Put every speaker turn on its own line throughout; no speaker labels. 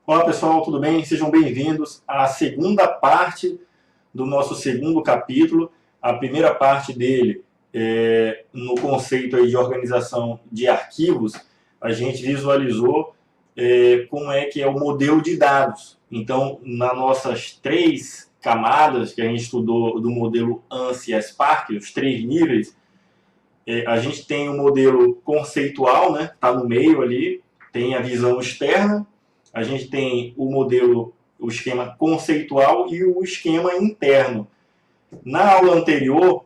Olá pessoal, tudo bem? Sejam bem-vindos à segunda parte do nosso segundo capítulo. A primeira parte dele, no conceito aí de organização de arquivos, a gente visualizou como é que é o modelo de dados. Então, nas nossas três camadas que a gente estudou do modelo ANSI e Spark, os três níveis, a gente tem o modelo conceitual, né? Está no meio ali, tem a visão externa, a gente tem o modelo, o esquema conceitual e o esquema interno. Na aula anterior,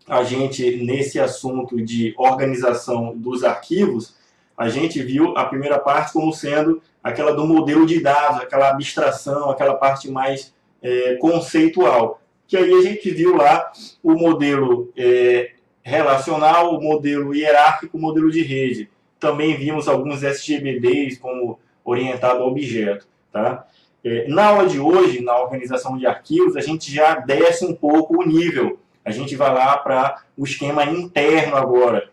a gente, nesse assunto de organização dos arquivos, a gente viu a primeira parte como sendo aquela do modelo de dados, aquela abstração, aquela parte mais conceitual. Que aí a gente viu lá o modelo relacional, o modelo hierárquico, o modelo de rede. Também vimos alguns SGBDs como orientado a objeto. Tá? Na aula de hoje, na organização de arquivos, a gente já desce um pouco o nível. A gente vai lá para o esquema interno agora,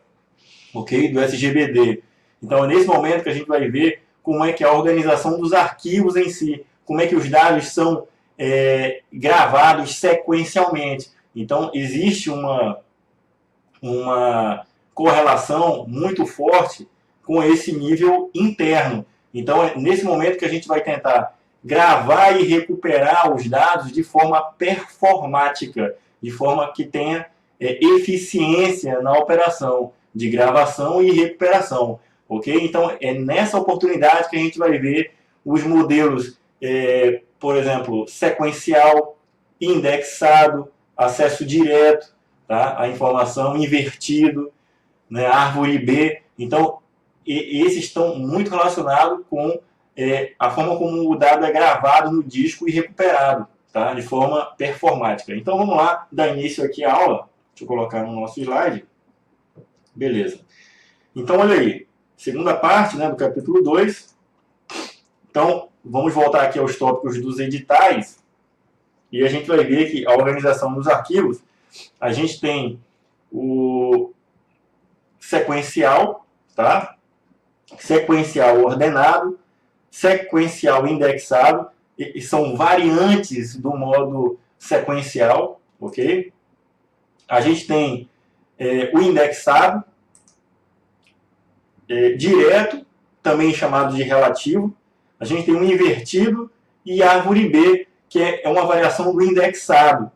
ok? Do SGBD. Então, é nesse momento que a gente vai ver como é que é a organização dos arquivos em si, como é que os dados são gravados sequencialmente. Então, existe uma correlação muito forte com esse nível interno. Então, é nesse momento que a gente vai tentar gravar e recuperar os dados de forma performática, de forma que tenha eficiência na operação de gravação e recuperação. Ok? Então, é nessa oportunidade que a gente vai ver os modelos, por exemplo, sequencial, indexado, acesso direto, tá? A informação invertido, né? Árvore B. Então, esses estão muito relacionados com a forma como o dado é gravado no disco e recuperado, tá? De forma performática. Então, vamos lá, dar início aqui à aula. Deixa eu colocar no nosso slide. Beleza. Então, olha aí. Segunda parte, né, do capítulo 2. Então, vamos voltar aqui aos tópicos dos editais. E a gente vai ver que a organização dos arquivos, a gente tem o sequencial, tá? Sequencial ordenado, sequencial indexado, e são variantes do modo sequencial, ok? A gente tem o indexado, direto, também chamado de relativo. A gente tem o invertido e a árvore B, que é uma variação do indexado,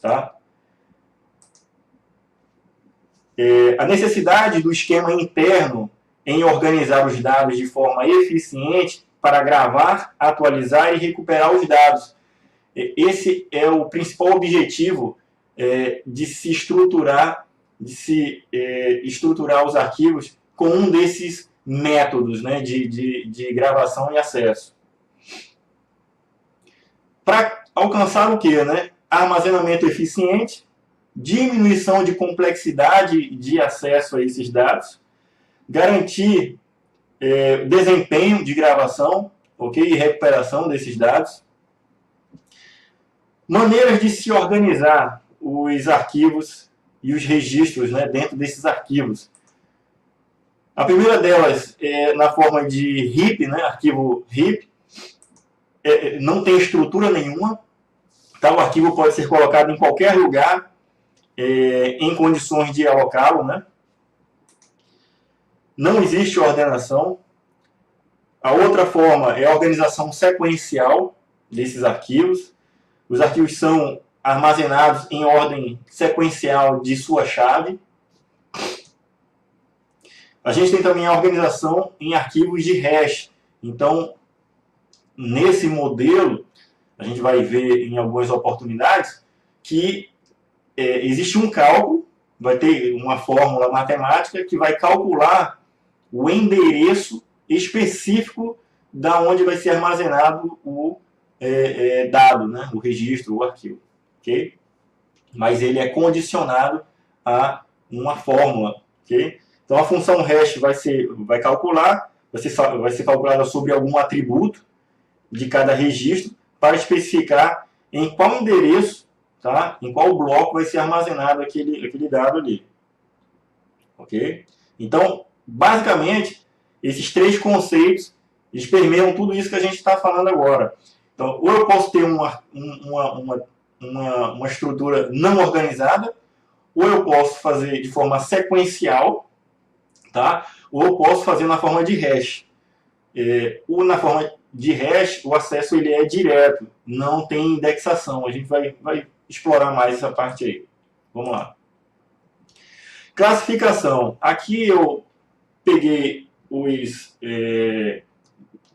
tá? A necessidade do esquema interno em organizar os dados de forma eficiente para gravar, atualizar e recuperar os dados. Esse é o principal objetivo de se estruturar os arquivos com um desses métodos, né, de gravação e acesso. Para alcançar o quê? Né? Armazenamento eficiente, diminuição de complexidade de acesso a esses dados, garantir desempenho de gravação, ok? E recuperação desses dados, maneiras de se organizar os arquivos e os registros, né, dentro desses arquivos. A primeira delas é na forma de RIP, né, arquivo RIP, não tem estrutura nenhuma, tá? O arquivo pode ser colocado em qualquer lugar, em condições de alocá-lo, né? Não existe ordenação. A outra forma é a organização sequencial desses arquivos. Os arquivos são armazenados em ordem sequencial de sua chave. A gente tem também a organização em arquivos de hash. Então, nesse modelo, a gente vai ver em algumas oportunidades que existe um cálculo, vai ter uma fórmula matemática que vai calcular o endereço específico da onde vai ser armazenado o dado, né, o registro, o arquivo. Okay? Mas ele é condicionado a uma fórmula. Okay? Então, a função hash vai calcular, vai ser calculada sobre algum atributo de cada registro para especificar em qual endereço, tá? Em qual bloco vai ser armazenado aquele dado ali. Ok? Então, basicamente, esses três conceitos Eles permeiam tudo isso que a gente está falando agora. Então, ou eu posso ter uma estrutura não organizada, ou eu posso fazer de forma sequencial, tá? Ou eu posso fazer na forma de hash. Ou na forma de hash, o acesso ele é direto, não tem indexação. A gente vai explorar mais essa parte aí. Vamos lá. Classificação. Aqui eu peguei os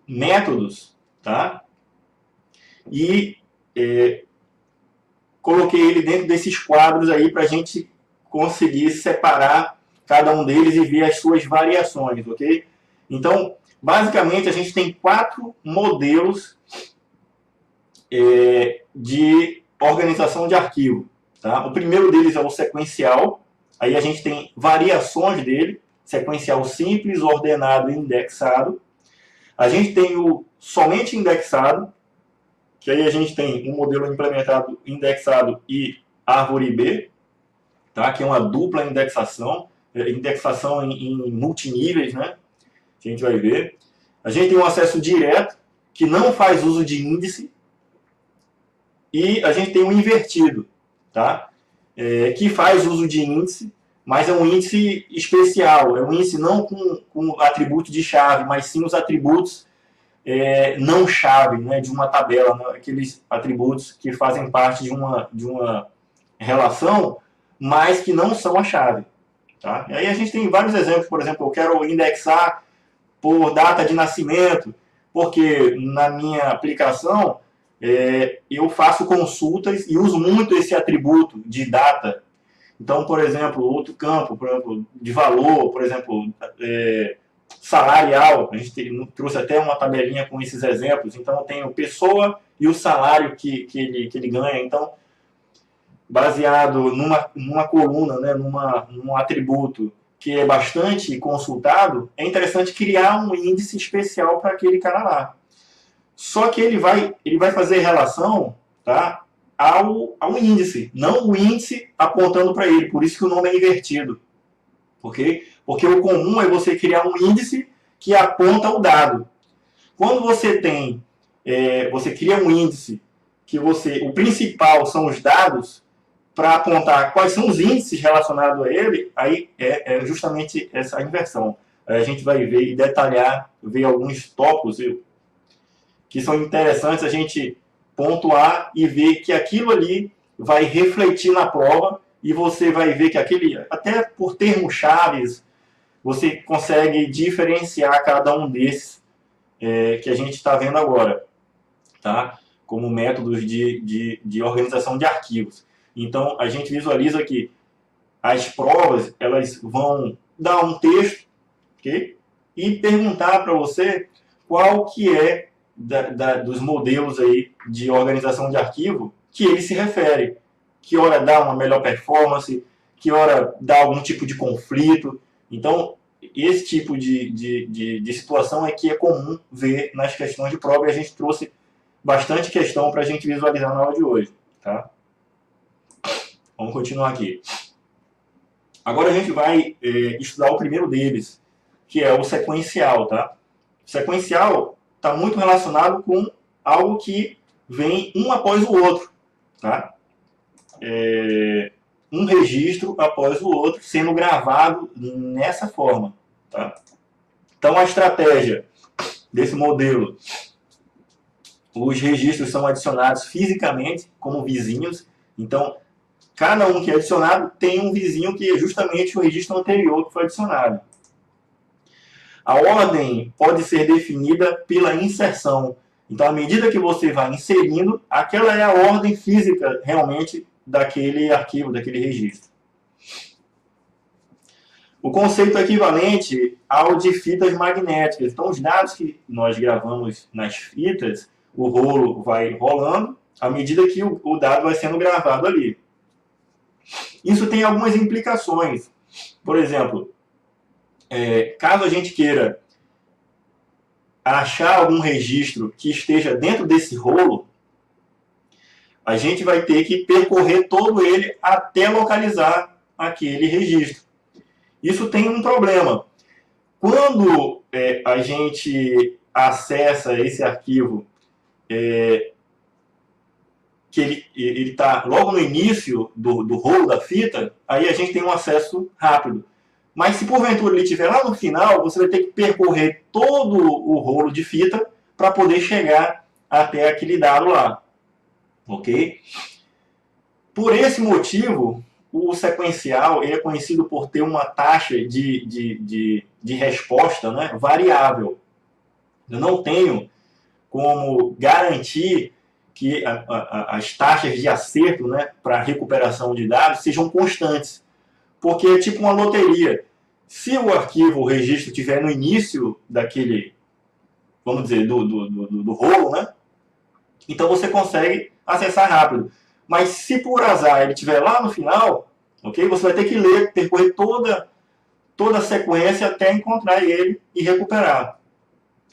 métodos, tá? E coloquei ele dentro desses quadros aí para a gente conseguir separar cada um deles e ver as suas variações, ok? Então, basicamente, a gente tem 4 modelos de organização de arquivo. Tá? O primeiro deles é o sequencial, aí a gente tem variações dele, sequencial simples, ordenado e indexado. A gente tem o somente indexado, que aí a gente tem um modelo implementado indexado e árvore B, tá? Que é uma dupla indexação, indexação em multiníveis, né? Que a gente vai ver. A gente tem um acesso direto, que não faz uso de índice, e a gente tem um invertido, tá? Que faz uso de índice, mas é um índice especial, é um índice não com atributo de chave, mas sim os atributos não chave, né, de uma tabela, né, aqueles atributos que fazem parte de uma relação, mas que não são a chave. Tá? E aí a gente tem vários exemplos, por exemplo, eu quero indexar por data de nascimento, porque na minha aplicação eu faço consultas e uso muito esse atributo de data. Então, por exemplo, outro campo, por exemplo, de valor, por exemplo, salarial, a gente trouxe até uma tabelinha com esses exemplos. Então, eu tenho pessoa e o salário que ele ganha. Então, baseado numa coluna, né, num atributo que é bastante consultado, é interessante criar um índice especial para aquele cara lá. Só que ele vai fazer relação, tá, ao índice, não o índice apontando para ele. Por isso que o nome é invertido. Okay? Porque o comum é você criar um índice que aponta o dado. Quando você você cria um índice que o principal são os dados, para apontar quais são os índices relacionados a ele, aí é justamente essa inversão. Aí a gente vai ver e detalhar, ver alguns tópicos que são interessantes a gente pontuar e ver que aquilo ali vai refletir na prova e você vai ver que até por termos-chaves, você consegue diferenciar cada um desses que a gente está vendo agora, tá? Como métodos de organização de arquivos. Então, a gente visualiza que as provas elas vão dar um texto, okay? E perguntar para você qual que é dos modelos aí de organização de arquivo que ele se refere. Que hora dá uma melhor performance, que hora dá algum tipo de conflito. Então, esse tipo de situação é que é comum ver nas questões de prova e a gente trouxe bastante questão para a gente visualizar na aula de hoje. Tá? Vamos continuar aqui. Agora a gente vai estudar o primeiro deles, que é o sequencial. Tá? O sequencial está muito relacionado com algo que vem um após o outro. Tá? Um registro após o outro sendo gravado nessa forma. Tá? Então, a estratégia desse modelo, os registros são adicionados fisicamente como vizinhos. Então, cada um que é adicionado tem um vizinho que é justamente o registro anterior que foi adicionado. A ordem pode ser definida pela inserção. Então, à medida que você vai inserindo, aquela é a ordem física realmente daquele arquivo, daquele registro. O conceito é equivalente ao de fitas magnéticas. Então, os dados que nós gravamos nas fitas, o rolo vai rolando à medida que o dado vai sendo gravado ali. Isso tem algumas implicações. Por exemplo, caso a gente queira achar algum registro que esteja dentro desse rolo, a gente vai ter que percorrer todo ele até localizar aquele registro. Isso tem um problema. Quando a gente acessa esse arquivo que ele está logo no início do rolo da fita, aí a gente tem um acesso rápido. Mas se porventura ele estiver lá no final, você vai ter que percorrer todo o rolo de fita para poder chegar até aquele dado lá. Ok? Por esse motivo, o sequencial ele é conhecido por ter uma taxa de resposta, né, variável. Eu não tenho como garantir que as taxas de acerto, né, para recuperação de dados sejam constantes. Porque é tipo uma loteria. Se o arquivo, o registro, estiver no início daquele, vamos dizer, do rolo, né, então você consegue acessar rápido. Mas se por azar ele estiver lá no final, okay, você vai ter que ler, percorrer toda a sequência até encontrar ele e recuperar.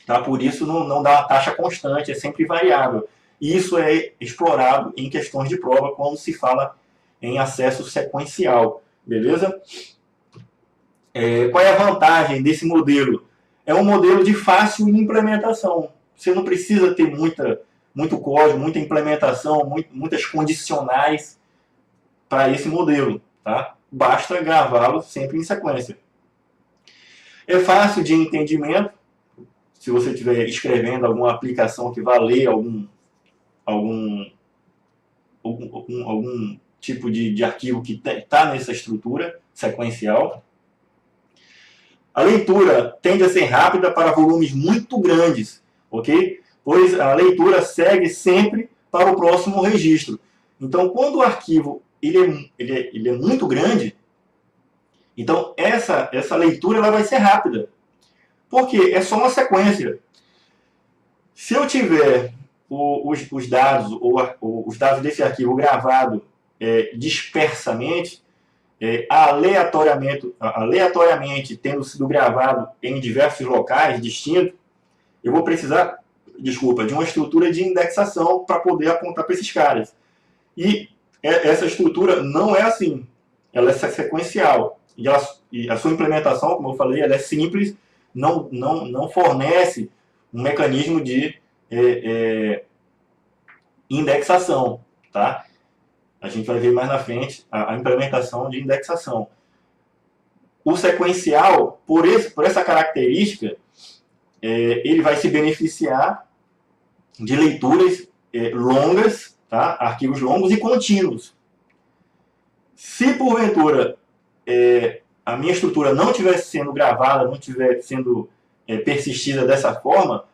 Tá? Por isso não dá uma taxa constante, é sempre variável. E isso é explorado em questões de prova quando se fala em acesso sequencial. Beleza? Qual é a vantagem desse modelo? É um modelo de fácil implementação. Você não precisa ter muito código, muita implementação, muitas condicionais para esse modelo. Tá? Basta gravá-lo sempre em sequência. É fácil de entendimento. Se você estiver escrevendo alguma aplicação que vá ler algum tipo de arquivo que está nessa estrutura sequencial. A leitura tende a ser rápida para volumes muito grandes, ok? Pois a leitura segue sempre para o próximo registro. Então, quando o arquivo ele é muito grande, então essa leitura ela vai ser rápida. Porque é só uma sequência. Se eu tiver os dados, ou os dados desse arquivo gravado dispersamente, aleatoriamente tendo sido gravado em diversos locais distintos, eu vou precisar, de uma estrutura de indexação para poder apontar para esses caras. E essa estrutura não é assim. Ela é sequencial. E a sua implementação, como eu falei, ela é simples, não fornece um mecanismo de indexação, tá? A gente vai ver mais na frente a implementação de indexação. O sequencial, por essa característica, ele vai se beneficiar de leituras longas, tá? Arquivos longos e contínuos. Se porventura a minha estrutura não estiver sendo gravada, não estiver sendo persistida dessa forma,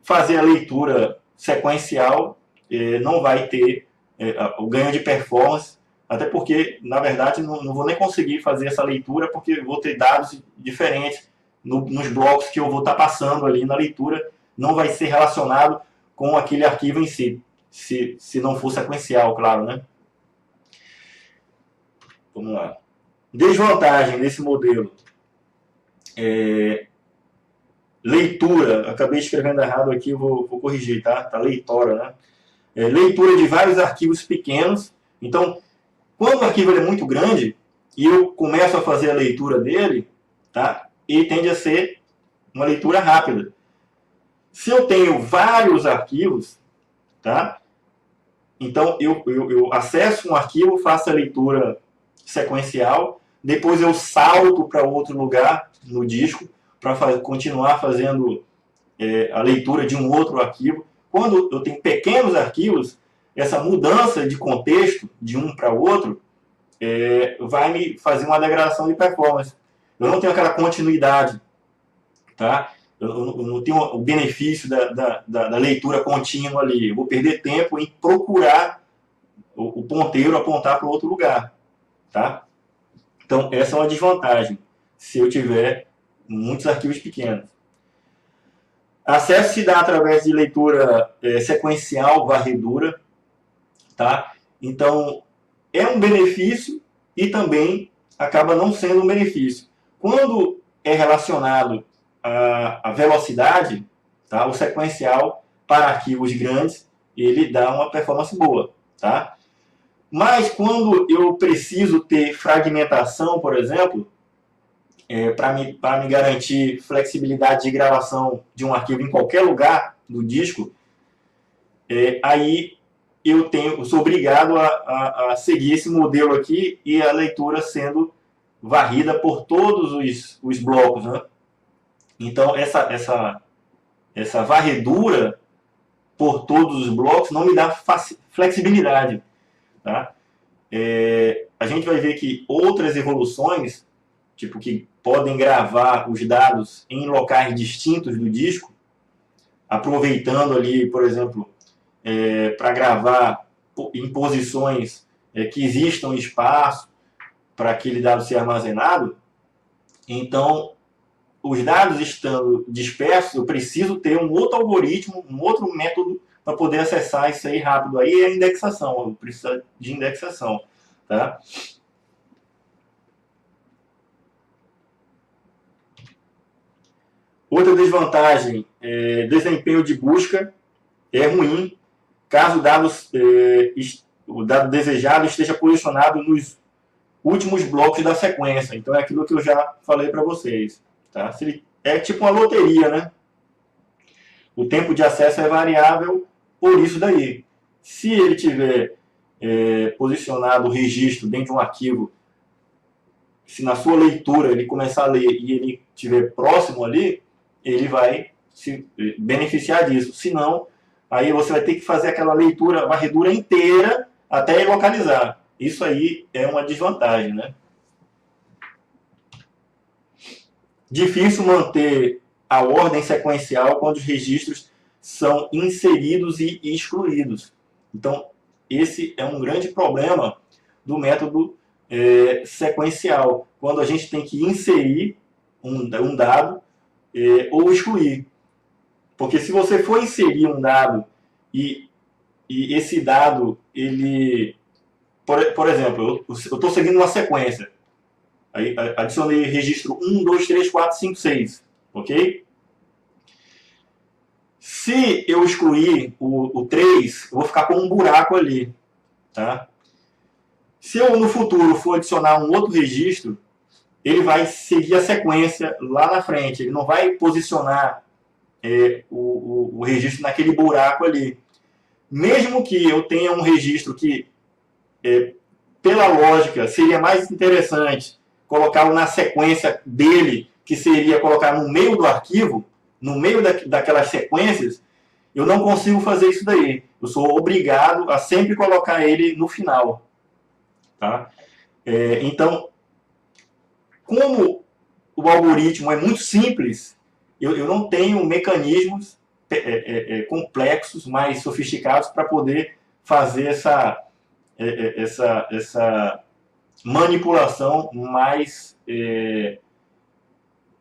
fazer a leitura sequencial não vai ter o ganho de performance, até porque, na verdade, não vou nem conseguir fazer essa leitura, porque vou ter dados diferentes nos blocos que eu vou estar passando ali na leitura, não vai ser relacionado com aquele arquivo em si, se não for sequencial, claro, né? Vamos lá. Desvantagem desse modelo. Leitura, acabei escrevendo errado aqui, vou corrigir, tá? Tá leitora, né? Leitura de vários arquivos pequenos. Então, quando o arquivo é muito grande e eu começo a fazer a leitura dele, tá? Ele tende a ser uma leitura rápida. Se eu tenho vários arquivos, tá? Então, eu acesso um arquivo, faço a leitura sequencial, depois eu salto para outro lugar no disco para continuar fazendo a leitura de um outro arquivo. Quando eu tenho pequenos arquivos, essa mudança de contexto de um para o outro vai me fazer uma degradação de performance. Eu não tenho aquela continuidade, tá? Eu não tenho o benefício da leitura contínua ali. Eu vou perder tempo em procurar o ponteiro apontar para outro lugar, tá? Então, essa é uma desvantagem, se eu tiver muitos arquivos pequenos. Acesso se dá através de leitura sequencial, varredura, tá? Então, é um benefício e também acaba não sendo um benefício. Quando é relacionado à velocidade, tá? O sequencial para arquivos grandes, ele dá uma performance boa, tá? Mas quando eu preciso ter fragmentação, por exemplo, para me garantir flexibilidade de gravação de um arquivo em qualquer lugar do disco, aí eu sou obrigado a seguir esse modelo aqui e a leitura sendo varrida por todos os blocos, né? Então, essa varredura por todos os blocos não me dá flexibilidade. Tá? A gente vai ver que outras evoluções, tipo que podem gravar os dados em locais distintos do disco, aproveitando ali, por exemplo, para gravar em posições que existam espaço para aquele dado ser armazenado. Então, os dados estando dispersos, eu preciso ter um outro algoritmo, um outro método para poder acessar isso aí rápido. Aí é a indexação, eu preciso de indexação. Tá? Outra desvantagem, desempenho de busca é ruim caso o dado desejado esteja posicionado nos últimos blocos da sequência. Então é aquilo que eu já falei para vocês. Tá? É tipo uma loteria, né? O tempo de acesso é variável por isso daí. Se ele tiver posicionado o registro dentro de um arquivo, se na sua leitura ele começar a ler e ele estiver próximo ali, ele vai se beneficiar disso. Se não, aí você vai ter que fazer aquela leitura, varredura inteira até ele localizar. Isso aí é uma desvantagem, né? Difícil manter a ordem sequencial quando os registros são inseridos e excluídos. Então, esse é um grande problema do método sequencial, quando a gente tem que inserir um dado ou excluir. Porque se você for inserir um dado e esse dado, ele... Por exemplo, eu estou seguindo uma sequência. Aí adicionei registro 1, 2, 3, 4, 5, 6. Ok? Se eu excluir o 3, eu vou ficar com um buraco ali. Tá? Se eu no futuro for adicionar um outro registro, ele vai seguir a sequência lá na frente. Ele não vai posicionar o registro naquele buraco ali. Mesmo que eu tenha um registro que, pela lógica, seria mais interessante colocá-lo na sequência dele, que seria colocar no meio do arquivo, no meio daquelas sequências, eu não consigo fazer isso daí. Eu sou obrigado a sempre colocar ele no final. Tá? Então, como o algoritmo é muito simples, eu não tenho mecanismos complexos, mais sofisticados, para poder fazer essa manipulação mais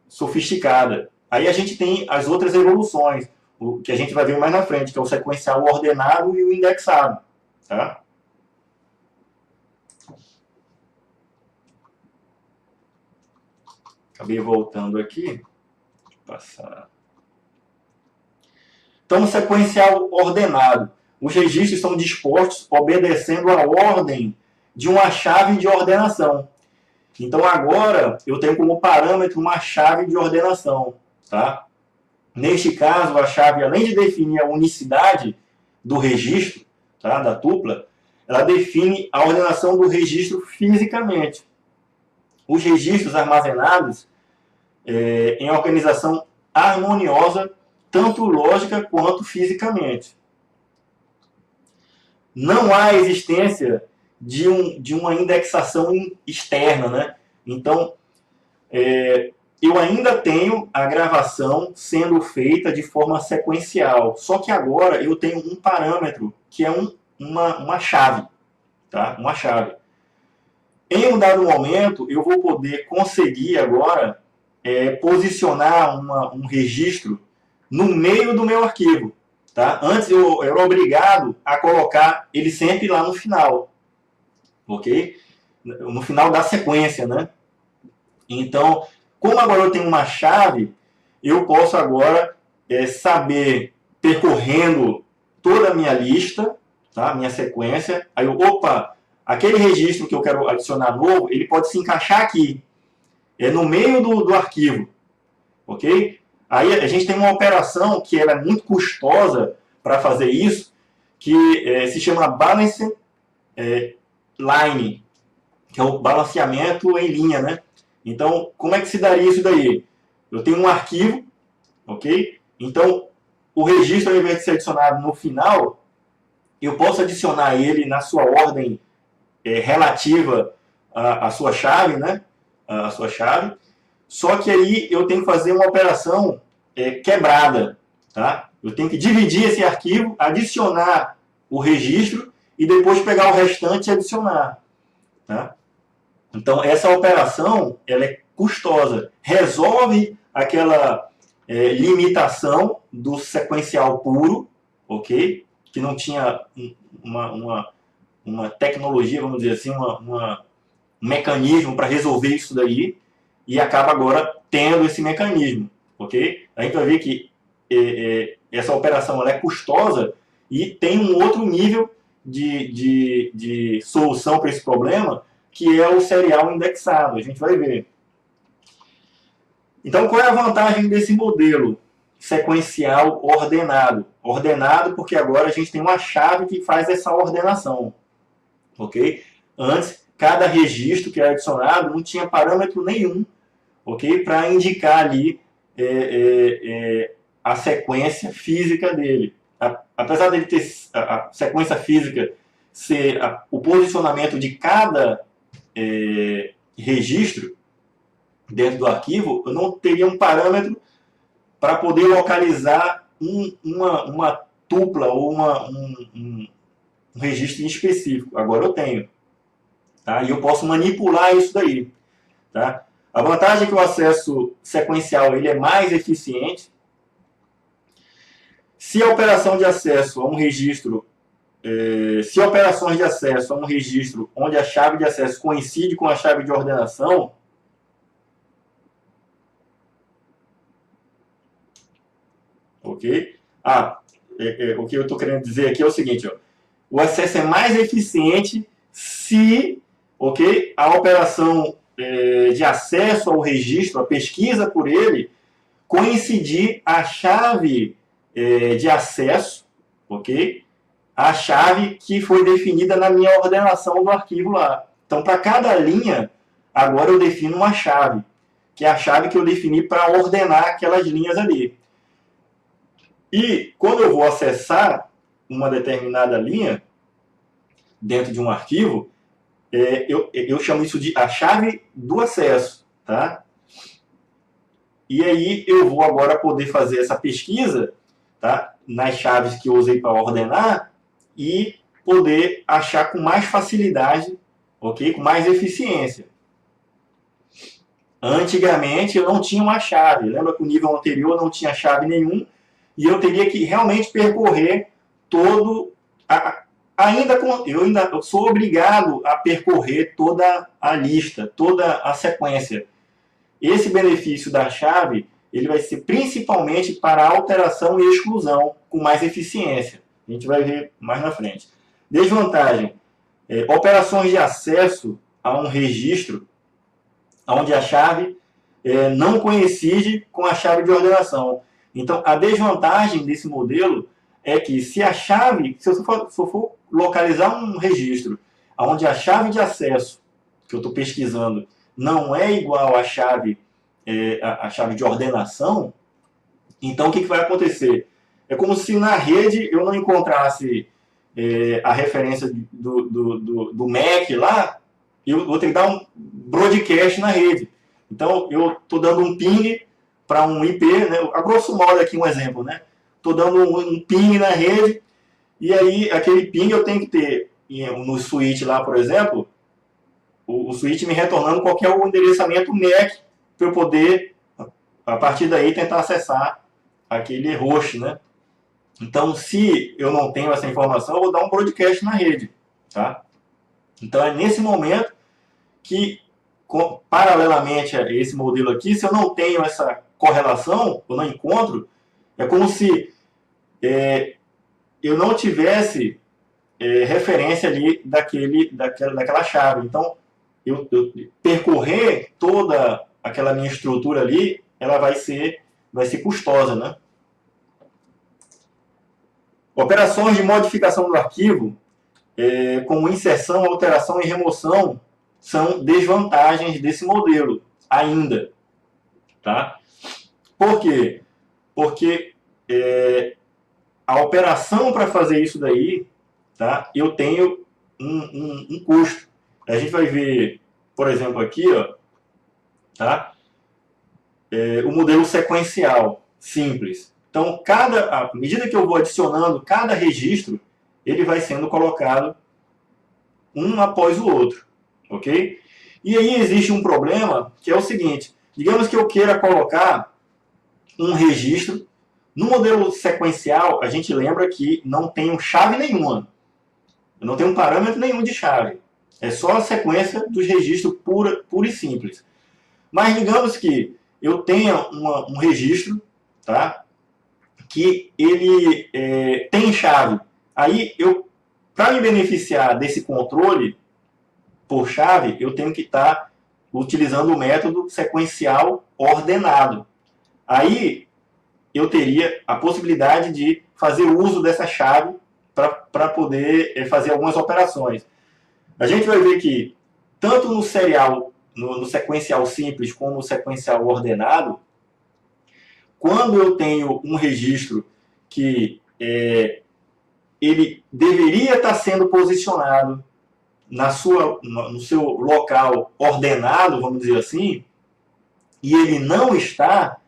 sofisticada. Aí a gente tem as outras evoluções, o que a gente vai ver mais na frente, que é o sequencial ordenado e o indexado. Tá? Acabei voltando aqui. Passar. Então, no sequencial ordenado, os registros são dispostos obedecendo a ordem de uma chave de ordenação. Então, agora, eu tenho como parâmetro uma chave de ordenação. Tá? Neste caso, a chave, além de definir a unicidade do registro, tá, da tupla, ela define a ordenação do registro fisicamente. Os registros armazenados em organização harmoniosa, tanto lógica quanto fisicamente. Não há existência de uma indexação externa, né? Então, eu ainda tenho a gravação sendo feita de forma sequencial, só que agora eu tenho um parâmetro que é uma chave, tá? Uma chave. Em um dado momento, eu vou poder conseguir agora posicionar um registro no meio do meu arquivo. Tá? Antes eu era obrigado a colocar ele sempre lá no final. Ok? No final da sequência, né? Então, como agora eu tenho uma chave, eu posso agora saber, percorrendo toda a minha lista, tá? Minha sequência, aí opa, aquele registro que eu quero adicionar novo, ele pode se encaixar aqui. no meio do arquivo, ok? Aí a gente tem uma operação que ela é muito custosa para fazer isso, que se chama Balance Line, que é o balanceamento em linha, né? Então, como é que se daria isso daí? Eu tenho um arquivo, ok? Então, o registro, ao invés de ser adicionado no final, eu posso adicionar ele na sua ordem relativa à sua chave, né? A sua chave. Só que aí eu tenho que fazer uma operação quebrada, tá? Eu tenho que dividir esse arquivo, adicionar o registro e depois pegar o restante e adicionar, tá? Então, essa operação ela é custosa. Resolve aquela limitação do sequencial puro, ok? Que não tinha uma tecnologia, vamos dizer assim, um mecanismo para resolver isso daí, e acaba agora tendo esse mecanismo, ok? A gente vai ver que essa operação ela é custosa e tem um outro nível de solução para esse problema, que é o serial indexado. A gente vai ver. Então, qual é a vantagem desse modelo sequencial ordenado? Ordenado porque agora a gente tem uma chave que faz essa ordenação, ok? Antes, cada registro que era adicionado não tinha parâmetro nenhum, ok? Para indicar ali a sequência física dele. Apesar dele ter a sequência física ser o posicionamento de cada registro dentro do arquivo, eu não teria um parâmetro para poder localizar uma tupla ou um registro em específico. Agora eu tenho. Tá? E eu posso manipular isso daí. Tá? A vantagem é que o acesso sequencial ele é mais eficiente. Se a operação de acesso a um registro, se operações de acesso a um registro onde a chave de acesso coincide com a chave de ordenação, ok? O que eu estou querendo dizer aqui é o seguinte, ó, o acesso é mais eficiente se, ok, a operação de acesso ao registro, a pesquisa por ele, coincidir a chave de acesso, ok, a chave que foi definida na minha ordenação do arquivo lá. Então, para cada linha, agora eu defino uma chave, que é a chave que eu defini para ordenar aquelas linhas ali. E quando eu vou acessar uma determinada linha dentro de um arquivo, eu chamo isso de a chave do acesso, tá? E aí eu vou agora poder fazer essa pesquisa, tá? Nas chaves que eu usei para ordenar e poder achar com mais facilidade, ok? Com mais eficiência. Antigamente eu não tinha uma chave. Lembra que o nível anterior não tinha chave nenhum e eu teria que realmente percorrer todo eu sou obrigado a percorrer toda a lista, toda a sequência. Esse benefício da chave ele vai ser principalmente para alteração e exclusão com mais eficiência. A gente vai ver mais na frente. Desvantagem: operações de acesso a um registro onde a chave não coincide com a chave de ordenação. Então, a desvantagem desse modelo é que se eu for localizar um registro onde a chave de acesso que eu estou pesquisando não é igual à chave de ordenação, então o que vai acontecer? É como se na rede eu não encontrasse a referência do MAC lá, e eu vou ter que dar um broadcast na rede. Então, eu estou dando um ping para um IP, né? A grosso modo aqui um exemplo, né? Estou dando um ping na rede, e aí aquele ping eu tenho que ter no switch lá, por exemplo, o switch me retornando qual que é o endereçamento MAC para eu poder, a partir daí, tentar acessar aquele host, né? Então, se eu não tenho essa informação, eu vou dar um broadcast na rede, tá? Então, é nesse momento que, paralelamente a esse modelo aqui, se eu não tenho essa correlação, eu não encontro, é como se eu não tivesse referência ali daquela chave. Então, eu percorrer toda aquela minha estrutura ali, ela vai ser custosa, né? Operações de modificação do arquivo, como inserção, alteração e remoção, são desvantagens desse modelo ainda, tá? Por quê? Porque a operação para fazer isso daí, tá? Eu tenho um custo. A gente vai ver, por exemplo, aqui, ó, tá? O modelo sequencial simples. Então, à medida que eu vou adicionando cada registro, ele vai sendo colocado um após o outro, ok? E aí existe um problema que é o seguinte: digamos que eu queira colocar um registro no modelo sequencial. A gente lembra que não tem chave nenhuma, não tem um parâmetro nenhum de chave. É só a sequência dos registros pura e simples. Mas digamos que eu tenha um registro, tá, que ele tem chave. Aí, para me beneficiar desse controle por chave, eu tenho que estar utilizando o método sequencial ordenado. Aí, eu teria a possibilidade de fazer uso dessa chave para poder fazer algumas operações. A gente vai ver que, tanto no serial, no sequencial simples, como no sequencial ordenado, quando eu tenho um registro que ele deveria estar sendo posicionado no seu local ordenado, vamos dizer assim, e ele não está,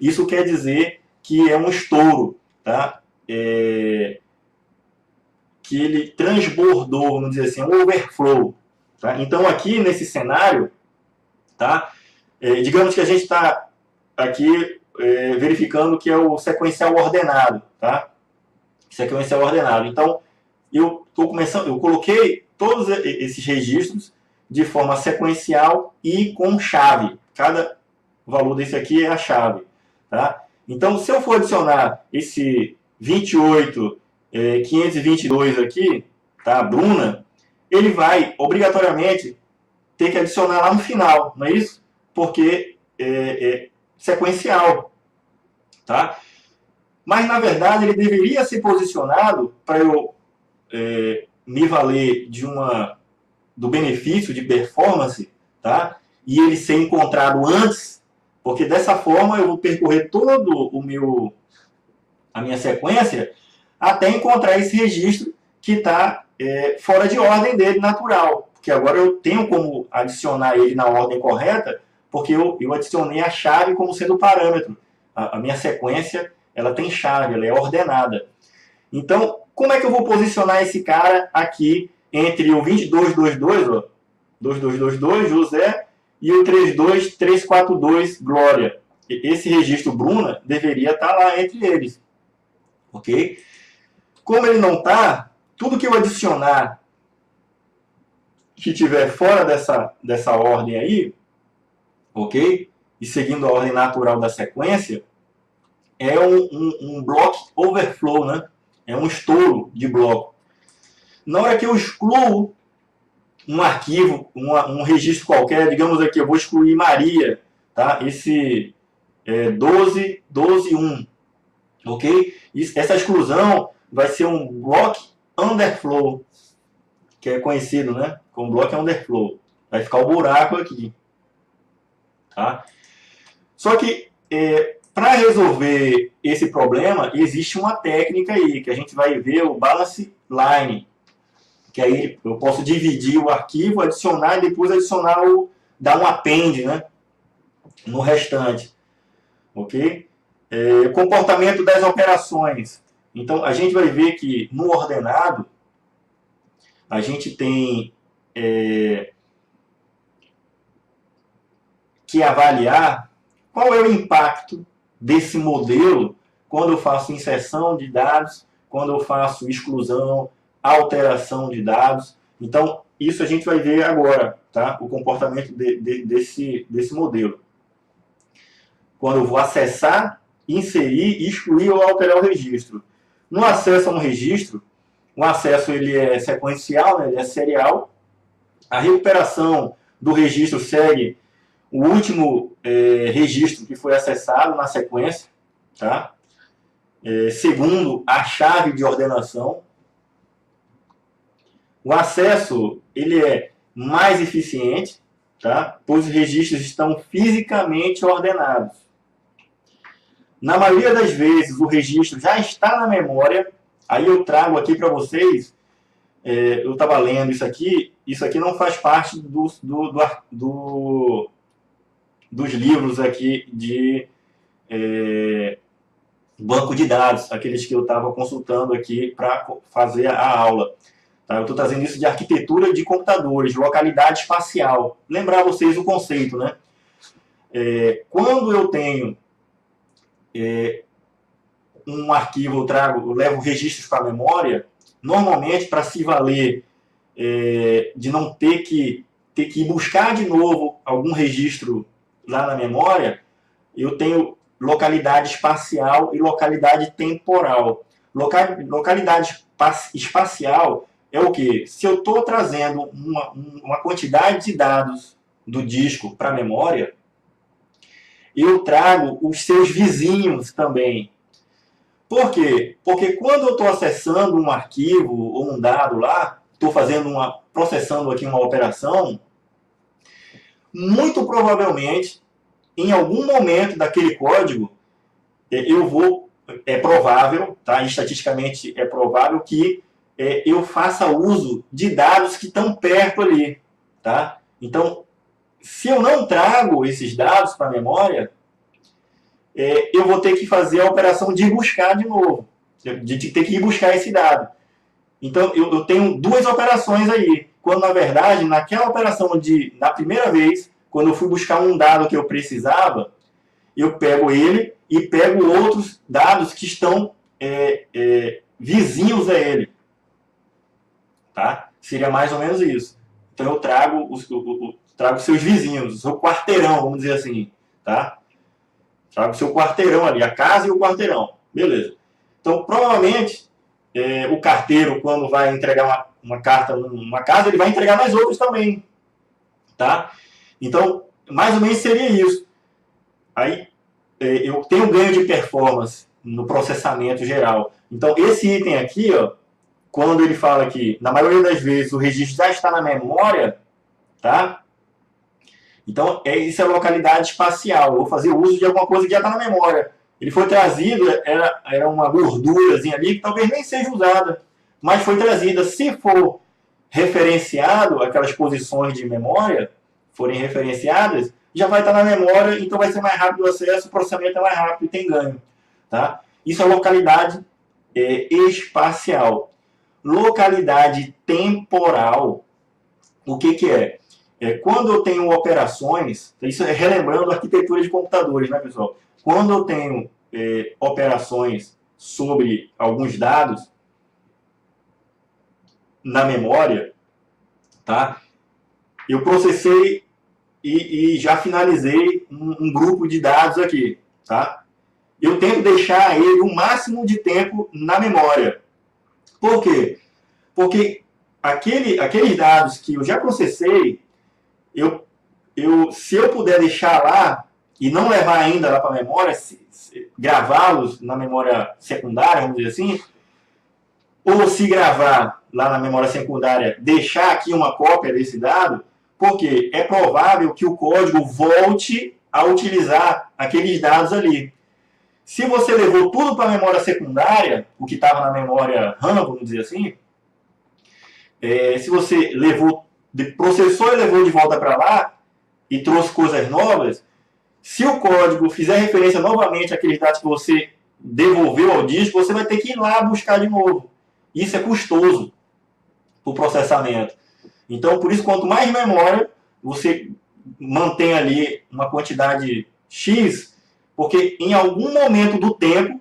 isso quer dizer que é um estouro, tá? Que ele transbordou, vamos dizer assim, um overflow. Tá? Então, aqui nesse cenário, tá? Digamos que a gente está aqui verificando que é o sequencial ordenado, tá? Sequencial ordenado. Então, eu coloquei todos esses registros de forma sequencial e com chave. Cada valor desse aqui é a chave, tá? Então, se eu for adicionar esse 28.522 aqui, tá? Bruna, ele vai obrigatoriamente ter que adicionar lá no final, não é isso? Porque é sequencial, tá? Mas, na verdade, ele deveria ser posicionado para eu me valer do benefício de performance, tá? E ele ser encontrado antes, porque dessa forma eu vou percorrer todo a minha sequência até encontrar esse registro que está fora de ordem dele natural. Porque agora eu tenho como adicionar ele na ordem correta, porque eu adicionei a chave como sendo o parâmetro. A minha sequência, ela tem chave, ela é ordenada. Então, como é que eu vou posicionar esse cara aqui entre o 2222, ó, 2222, José, e o 32342, Glória? Esse registro Bruna deveria estar lá entre eles, ok? Como ele não está, tudo que eu adicionar que tiver fora dessa ordem aí, ok? E seguindo a ordem natural da sequência, é um block overflow, né? É um estouro de bloco. Na hora que eu excluo um arquivo, um registro qualquer, digamos aqui, eu vou excluir Maria, tá? Esse 12.1, ok? Essa exclusão vai ser um block underflow, que é conhecido, né? Como block underflow. Vai ficar o buraco aqui, tá? Só que para resolver esse problema, existe uma técnica aí, que a gente vai ver o balance line, que aí eu posso dividir o arquivo, adicionar e depois dar um append, né, no restante. Ok? O comportamento das operações. Então, a gente vai ver que no ordenado, a gente tem que avaliar qual é o impacto desse modelo quando eu faço inserção de dados, quando eu faço exclusão, alteração de dados. Então, isso a gente vai ver agora, tá? O comportamento desse modelo. Quando eu vou acessar, inserir, excluir ou alterar o registro. No acesso a um registro, o acesso ele é sequencial, né? Ele é serial. A recuperação do registro segue o último registro que foi acessado na sequência, tá? Segundo, a chave de ordenação. O acesso ele é mais eficiente, tá? Pois os registros estão fisicamente ordenados. Na maioria das vezes, o registro já está na memória. Aí eu trago aqui para vocês, eu estava lendo isso aqui não faz parte dos livros aqui de banco de dados, aqueles que eu estava consultando aqui para fazer a aula. Tá? Eu estou trazendo isso de arquitetura de computadores, localidade espacial. Lembrar vocês o conceito, né? Quando eu tenho um arquivo, eu levo registros para a memória, normalmente para se valer de não ter que ir buscar de novo algum registro lá na memória, eu tenho localidade espacial e localidade temporal. Localidade espacial é o quê? Se eu estou trazendo uma quantidade de dados do disco para a memória, eu trago os seus vizinhos também. Por quê? Porque quando eu estou acessando um arquivo ou um dado lá, estou processando aqui uma operação, muito provavelmente, em algum momento daquele código, é provável, tá? Estatisticamente é provável que eu faça uso de dados que estão perto ali, tá? Então, se eu não trago esses dados para a memória, eu vou ter que fazer a operação de buscar de novo, de ter que ir buscar esse dado. Então, eu tenho duas operações aí, quando, na verdade, naquela operação na primeira vez, quando eu fui buscar um dado que eu precisava, eu pego ele e pego outros dados que estão vizinhos a ele. Tá? Seria mais ou menos isso. Então, eu trago os seus vizinhos, o seu quarteirão, vamos dizer assim. Tá? Trago o seu quarteirão ali, a casa e o quarteirão. Beleza. Então, provavelmente, o carteiro, quando vai entregar uma carta numa casa, ele vai entregar mais outros também. Tá? Então, mais ou menos seria isso. Aí, eu tenho ganho de performance no processamento geral. Então, esse item aqui, ó, quando ele fala que, na maioria das vezes, o registro já está na memória, tá? Então, isso é localidade espacial. Eu vou fazer uso de alguma coisa que já está na memória. Ele foi trazido, era uma gordurazinha ali que talvez nem seja usada, mas foi trazida. Se for referenciado, aquelas posições de memória forem referenciadas, já vai estar na memória, então vai ser mais rápido o acesso, o processamento é mais rápido e tem ganho. Tá? Isso é localidade espacial. Localidade temporal, o que é? Quando eu tenho operações, isso é relembrando a arquitetura de computadores, né, pessoal? Quando eu tenho operações sobre alguns dados na memória, tá? Eu processei e já finalizei um grupo de dados aqui, tá? Eu tento deixar ele o máximo de tempo na memória. Por quê? Porque aqueles dados que eu já processei, se eu puder deixar lá e não levar ainda lá para a memória, gravá-los na memória secundária, vamos dizer assim, ou se gravar lá na memória secundária, deixar aqui uma cópia desse dado, porque é provável que o código volte a utilizar aqueles dados ali. Se você levou tudo para a memória secundária, o que estava na memória RAM, vamos dizer assim, se você processou e levou de volta para lá e trouxe coisas novas, se o código fizer referência novamente àqueles dados que você devolveu ao disco, você vai ter que ir lá buscar de novo. Isso é custoso para o processamento. Então, por isso, quanto mais memória você mantém ali uma quantidade X, porque em algum momento do tempo,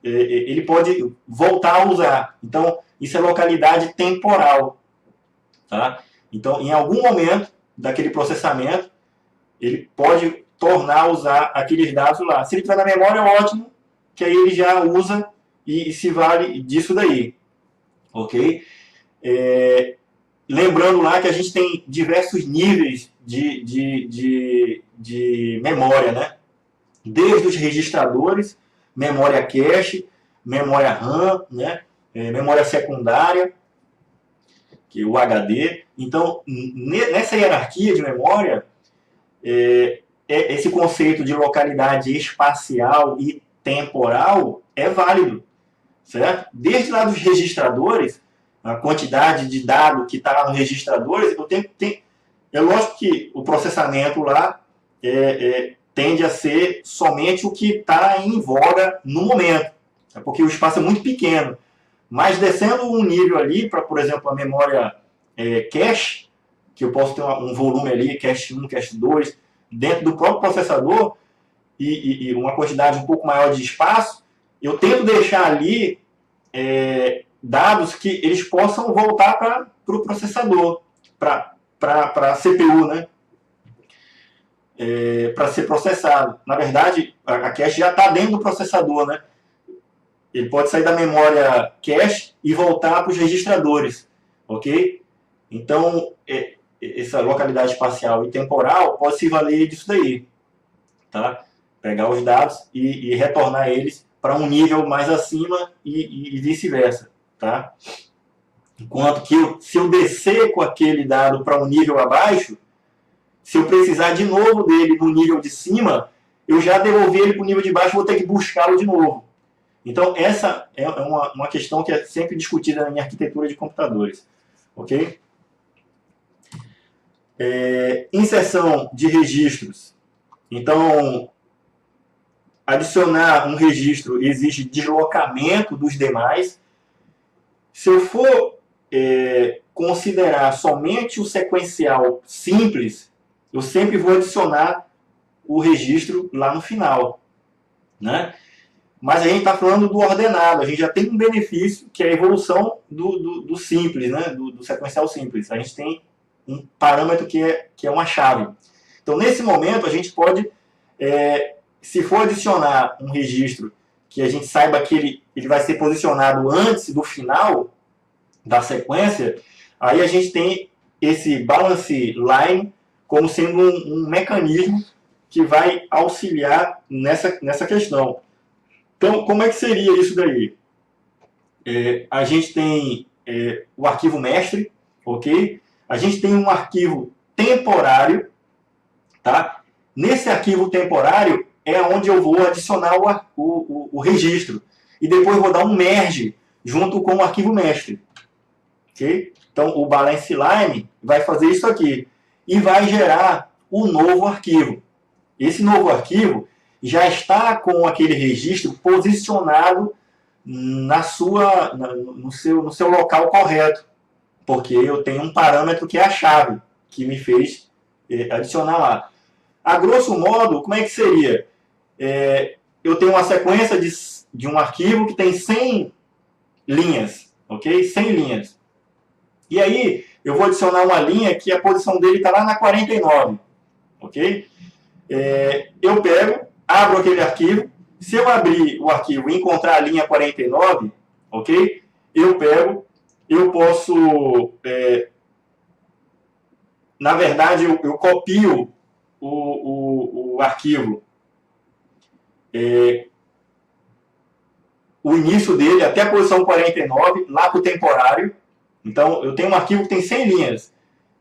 ele pode voltar a usar. Então, isso é localidade temporal. Tá? Então, em algum momento daquele processamento, ele pode tornar a usar aqueles dados lá. Se ele estiver na memória, é ótimo, que aí ele já usa e se vale disso daí. Ok? Lembrando lá que a gente tem diversos níveis de memória, né? Desde os registradores, memória cache, memória RAM, né? Memória secundária, que é o HD. Então, nessa hierarquia de memória, esse conceito de localidade espacial e temporal é válido, certo? Desde lá dos registradores, a quantidade de dado que está lá nos registradores, é lógico que o processamento lá tende a ser somente o que está em voga no momento, porque o espaço é muito pequeno. Mas descendo um nível ali, para, por exemplo, a memória cache, que eu posso ter um volume ali, cache 1, cache 2, dentro do próprio processador, e uma quantidade um pouco maior de espaço, eu tento deixar ali dados que eles possam voltar para o processador, para a CPU, né? Para ser processado. Na verdade, a cache já está dentro do processador, né? Ele pode sair da memória cache e voltar para os registradores, ok? Então, essa localidade espacial e temporal pode se valer disso daí, tá? Pegar os dados e retornar eles para um nível mais acima e vice-versa, tá? Enquanto que se eu descer com aquele dado para um nível abaixo, se eu precisar de novo dele no nível de cima, eu já devolvi ele para o nível de baixo, vou ter que buscá-lo de novo. Então, essa é uma questão que é sempre discutida em arquitetura de computadores. Ok? Inserção de registros. Então, adicionar um registro exige deslocamento dos demais. Se eu for considerar somente o sequencial simples, eu sempre vou adicionar o registro lá no final, né? Mas a gente está falando do ordenado, a gente já tem um benefício que é a evolução do simples, né? do sequencial simples. A gente tem um parâmetro que é uma chave. Então, nesse momento, a gente pode, se for adicionar um registro que a gente saiba que ele vai ser posicionado antes do final da sequência, aí a gente tem esse balance line como sendo um mecanismo que vai auxiliar nessa questão. Então, como é que seria isso daí? A gente tem o arquivo mestre, ok? A gente tem um arquivo temporário, tá? Nesse arquivo temporário é onde eu vou adicionar o registro. E depois vou dar um merge junto com o arquivo mestre. Ok? Então, o balance line vai fazer isso aqui. E vai gerar o novo arquivo. Esse novo arquivo já está com aquele registro posicionado no seu local correto, porque eu tenho um parâmetro que é a chave, que me fez adicionar lá. A grosso modo, como é que seria? Eu tenho uma sequência de um arquivo que tem 100 linhas, ok? 100 linhas. E aí, eu vou adicionar uma linha que a posição dele está lá na 49, ok? Eu pego, abro aquele arquivo. Se eu abrir o arquivo e encontrar a linha 49, ok? Eu posso, na verdade, eu copio o arquivo, o início dele até a posição 49, lá para o temporário. Então, eu tenho um arquivo que tem 100 linhas.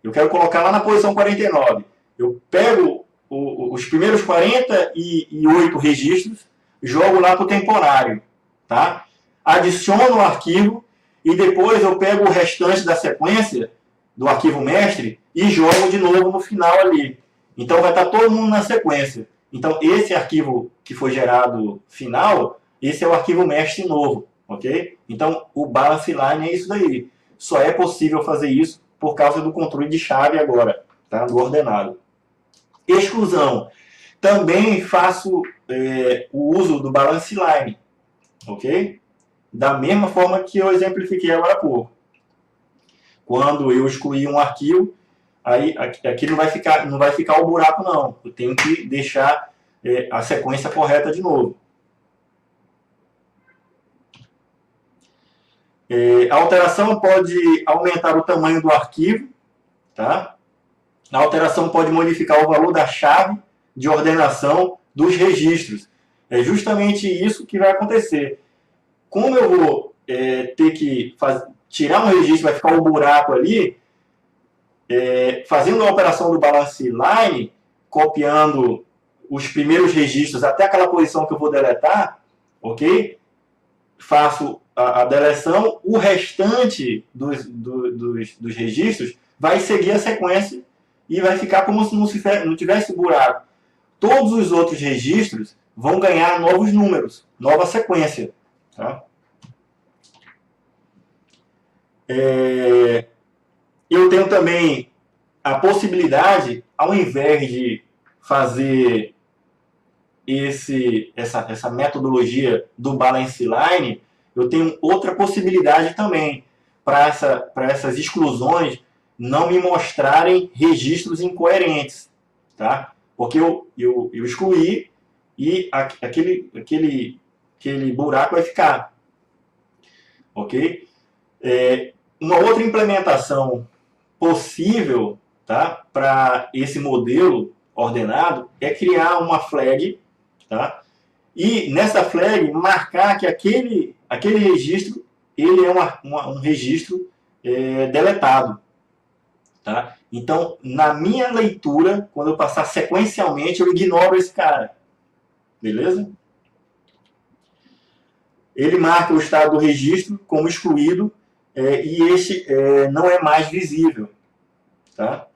Eu quero colocar lá na posição 49. Eu pego os primeiros 48 registros, jogo lá para o temporário, tá? Adiciono o arquivo e depois eu pego o restante da sequência do arquivo mestre e jogo de novo no final ali. Então vai estar todo mundo na sequência. Então esse arquivo que foi gerado final, esse é o arquivo mestre novo, ok? Então o balance line é isso daí. Só é possível fazer isso por causa do controle de chave agora, tá? Do ordenado. Exclusão. Também faço o uso do balance line, ok? Da mesma forma que eu exemplifiquei agora há pouco. Quando eu excluir um arquivo, aí aqui não vai ficar o buraco não. Eu tenho que deixar a sequência correta de novo. A alteração pode aumentar o tamanho do arquivo, tá? A alteração pode modificar o valor da chave de ordenação dos registros. É justamente isso que vai acontecer. Como eu vou ter que tirar um registro, vai ficar um buraco ali, fazendo a operação do balance line, copiando os primeiros registros até aquela posição que eu vou deletar, ok? Faço a deleção, o restante dos registros vai seguir a sequência e vai ficar como se não tivesse buraco. Todos os outros registros vão ganhar novos números, nova sequência. Tá? Eu tenho também a possibilidade, ao invés de fazer essa metodologia do balance line, eu tenho outra possibilidade também para essas exclusões não me mostrarem registros incoerentes, tá? Porque eu excluí e aquele buraco vai ficar, ok? Uma outra implementação possível, tá, para esse modelo ordenado é criar uma flag, tá? E nessa flag marcar que aquele registro ele é um registro deletado. Tá? Então, na minha leitura, quando eu passar sequencialmente, eu ignoro esse cara. Beleza? Ele marca o estado do registro como excluído e este não é mais visível. Tá?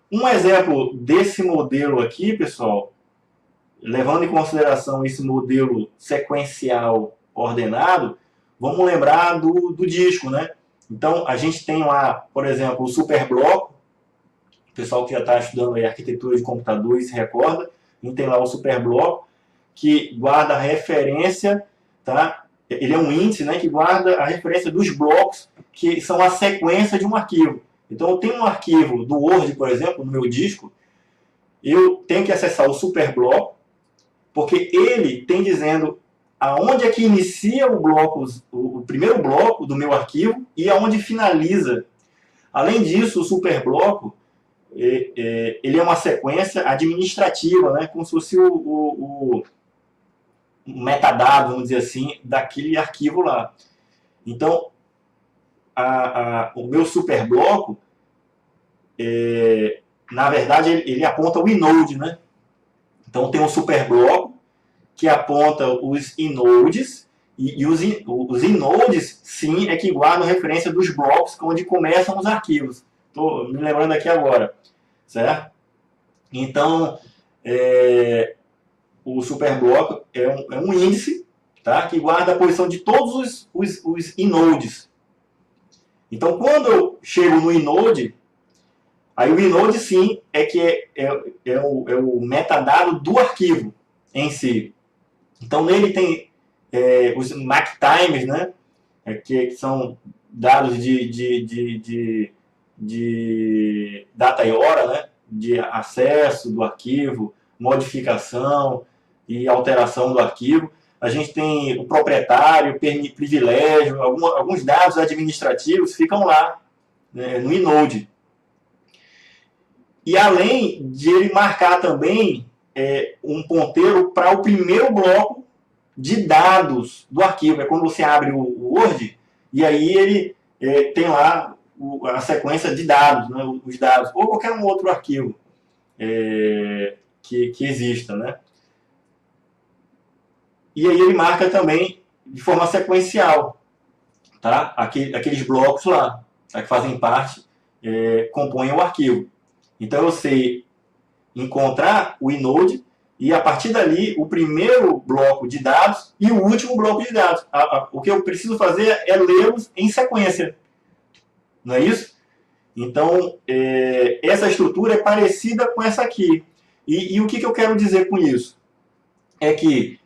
Um exemplo desse modelo aqui, pessoal, levando em consideração esse modelo sequencial ordenado, vamos lembrar do disco, né? Então, a gente tem lá, por exemplo, o superbloco. O pessoal que já está estudando aí arquitetura de computadores se recorda. A gente tem lá o superbloco, que guarda a referência, tá? Ele é um índice, né, que guarda a referência dos blocos, que são a sequência de um arquivo. Então, eu tenho um arquivo do Word, por exemplo, no meu disco. Eu tenho que acessar o superbloco, porque ele tem dizendo aonde é que inicia o primeiro bloco do meu arquivo e aonde finaliza. Além disso, o superbloco ele é uma sequência administrativa, né? Como se fosse o metadado, vamos dizer assim, daquele arquivo lá. Então, o meu superbloco, na verdade, ele aponta o inode, né? Então, tem um superbloco que aponta os inodes, e os inodes, sim, é que guardam a referência dos blocos onde começam os arquivos. Estou me lembrando aqui agora, certo? Então, o superbloco é um índice, tá, que guarda a posição de todos os inodes. Então, quando eu chego no inode, aí o inode, sim, é o metadado do arquivo em si. Então, nele tem os MAC-times, né, que são dados de data e hora, né, de acesso do arquivo, modificação e alteração do arquivo. A gente tem o proprietário, privilégio, alguns dados administrativos ficam lá, né, no inode. E além de ele marcar também um ponteiro para o primeiro bloco de dados do arquivo. É quando você abre o Word e aí ele tem lá a sequência de dados, né, os dados, ou qualquer um outro arquivo que exista, né? E aí ele marca também de forma sequencial, tá? Aqueles blocos lá, tá, que fazem parte, compõem o arquivo. Então eu sei encontrar o inode e a partir dali o primeiro bloco de dados e o último bloco de dados. O que eu preciso fazer é lê-los em sequência. Não é isso? Então, essa estrutura é parecida com essa aqui. E o que eu quero dizer com isso? É que,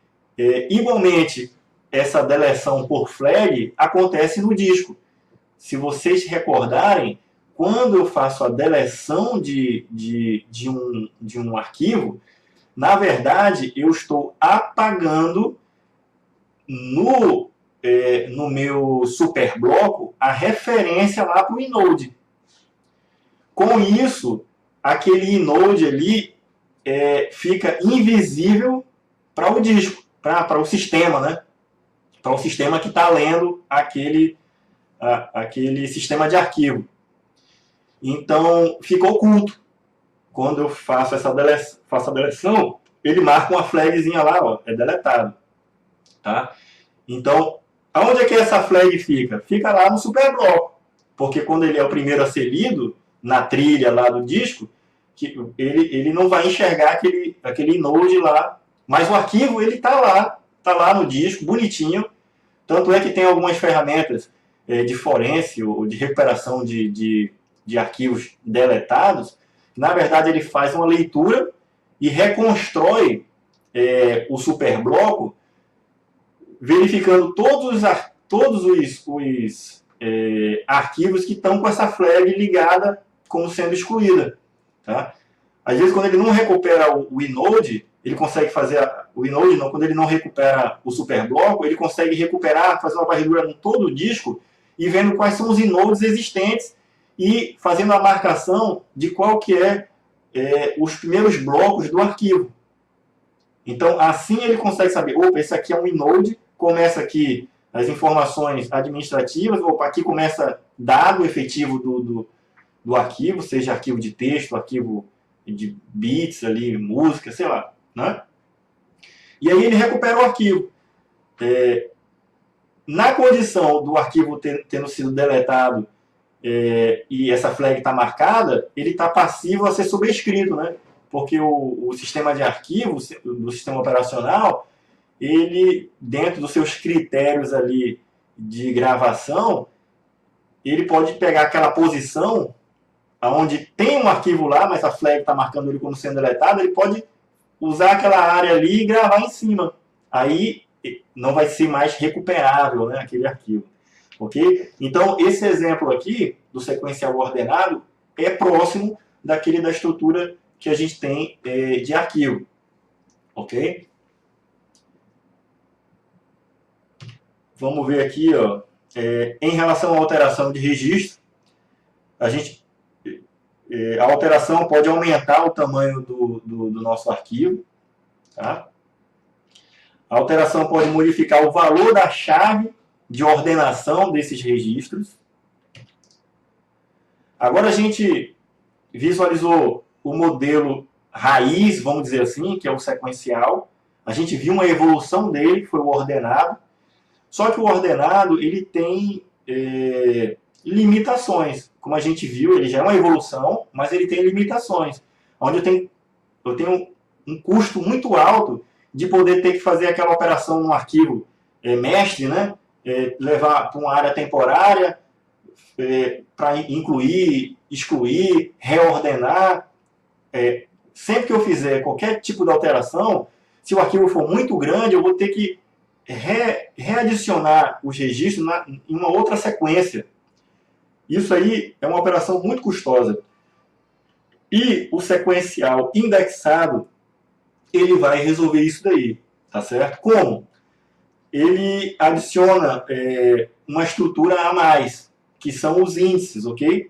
igualmente, essa deleção por flag acontece no disco. Se vocês recordarem, quando eu faço a deleção de um arquivo, na verdade, eu estou apagando no meu superbloco a referência lá para o inode. Com isso, aquele inode ali fica invisível para o disco, para o sistema, né? Para o sistema que está lendo aquele sistema de arquivo. Então, fica oculto. Quando eu faço a deleção, ele marca uma flagzinha lá, ó, é deletado. Tá? Então, aonde é que essa flag fica? Fica lá no superbloco. Porque quando ele é o primeiro a ser lido, na trilha lá do disco, ele não vai enxergar aquele inode lá. Mas o arquivo, ele está lá no disco, bonitinho. Tanto é que tem algumas ferramentas de forense ou de recuperação de arquivos deletados. Na verdade, ele faz uma leitura e reconstrói o superbloco, verificando todos os arquivos que estão com essa flag ligada como sendo excluída. Tá? Às vezes, quando ele não recupera o inode, ele consegue fazer o inode, não, quando ele não recupera o superbloco, ele consegue recuperar, fazer uma varredura em todo o disco e vendo quais são os inodes existentes e fazendo a marcação de qual que os primeiros blocos do arquivo. Então, assim ele consegue saber, opa, esse aqui é um inode, começa aqui as informações administrativas, opa, aqui começa dado efetivo do arquivo, seja arquivo de texto, arquivo de bits, ali, música, sei lá. Né? E aí ele recupera o arquivo. Na condição do arquivo tendo sido deletado e essa flag está marcada, ele está passivo a ser sobrescrito, né? Porque o sistema de arquivo, do sistema operacional, ele, dentro dos seus critérios ali de gravação, ele pode pegar aquela posição onde tem um arquivo lá, mas a flag está marcando ele como sendo deletado, ele pode usar aquela área ali e gravar em cima. Aí não vai ser mais recuperável, né, aquele arquivo. Ok? Então, esse exemplo aqui do sequencial ordenado é próximo daquele da estrutura que a gente tem de arquivo. Ok? Vamos ver aqui, ó, em relação à alteração de registro, a alteração pode aumentar o tamanho do nosso arquivo. Tá? A alteração pode modificar o valor da chave de ordenação desses registros. Agora a gente visualizou o modelo raiz, vamos dizer assim, que é o sequencial. A gente viu uma evolução dele, que foi o ordenado. Só que o ordenado ele tem limitações. Como a gente viu, ele já é uma evolução, mas ele tem limitações. Onde eu tenho um custo muito alto de poder ter que fazer aquela operação no arquivo mestre, né? Levar para uma área temporária, para incluir, excluir, reordenar. Sempre que eu fizer qualquer tipo de alteração, se o arquivo for muito grande, eu vou ter que readicionar os registros em uma outra sequência. Isso aí é uma operação muito custosa. E o sequencial indexado, ele vai resolver isso daí, tá certo? Como? Ele adiciona uma estrutura a mais, que são os índices, ok?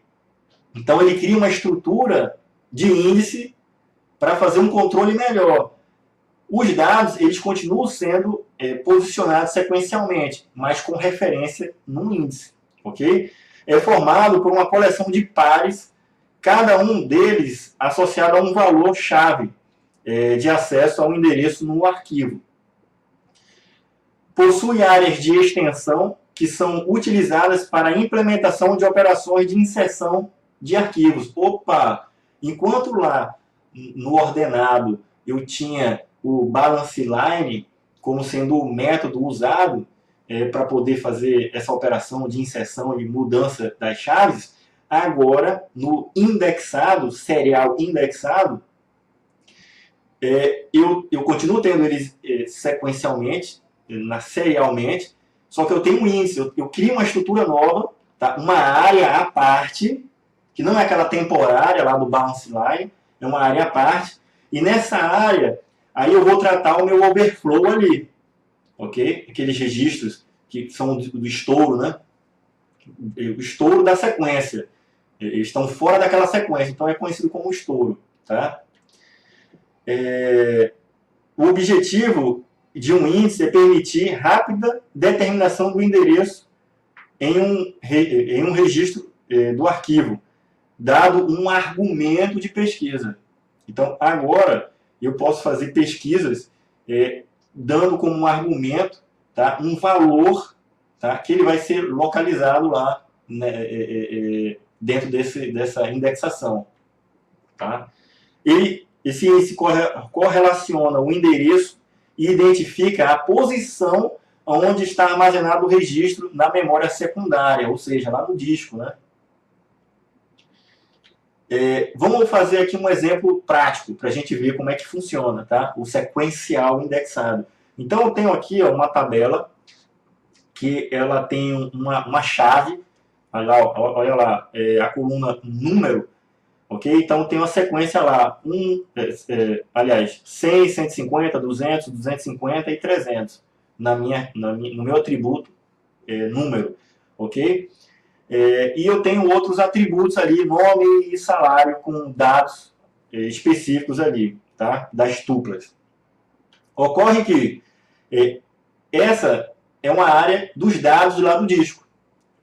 Então ele cria uma estrutura de índice para fazer um controle melhor. Os dados, eles continuam sendo posicionados sequencialmente, mas com referência num índice, ok? É formado por uma coleção de pares, cada um deles associado a um valor-chave de acesso ao endereço no arquivo. Possui áreas de extensão que são utilizadas para a implementação de operações de inserção de arquivos. Opa! Enquanto lá no ordenado eu tinha o balance line como sendo o método usado para poder fazer essa operação de inserção e mudança das chaves, agora no indexado, serial indexado, eu continuo tendo eles sequencialmente, serialmente, só que eu tenho um índice, eu crio uma estrutura nova, tá? Uma área à parte, que não é aquela temporária lá do balance line, é uma área à parte, e nessa área, aí eu vou tratar o meu overflow ali, ok? Aqueles registros que são do estouro, né? O estouro da sequência. Eles estão fora daquela sequência, então é conhecido como estouro. Tá? O objetivo de um índice é permitir rápida determinação do endereço em um registro do arquivo, dado um argumento de pesquisa. Então, agora, eu posso fazer pesquisas dando como um argumento, tá, um valor, tá, que ele vai ser localizado lá, né, dentro dessa indexação. Tá? Esse índice correlaciona o endereço e identifica a posição onde está armazenado o registro na memória secundária, ou seja, lá no disco. Né? Vamos fazer aqui um exemplo prático para a gente ver como é que funciona, tá? O sequencial indexado. Então, eu tenho aqui uma tabela que ela tem uma chave, olha lá, a coluna número, ok? Então, tem uma sequência lá, aliás, 100, 150, 200, 250 e 300 no meu atributo número, ok? E eu tenho outros atributos ali, nome e salário, com dados específicos ali, tá? Das tuplas. Ocorre que essa é uma área dos dados lá do disco.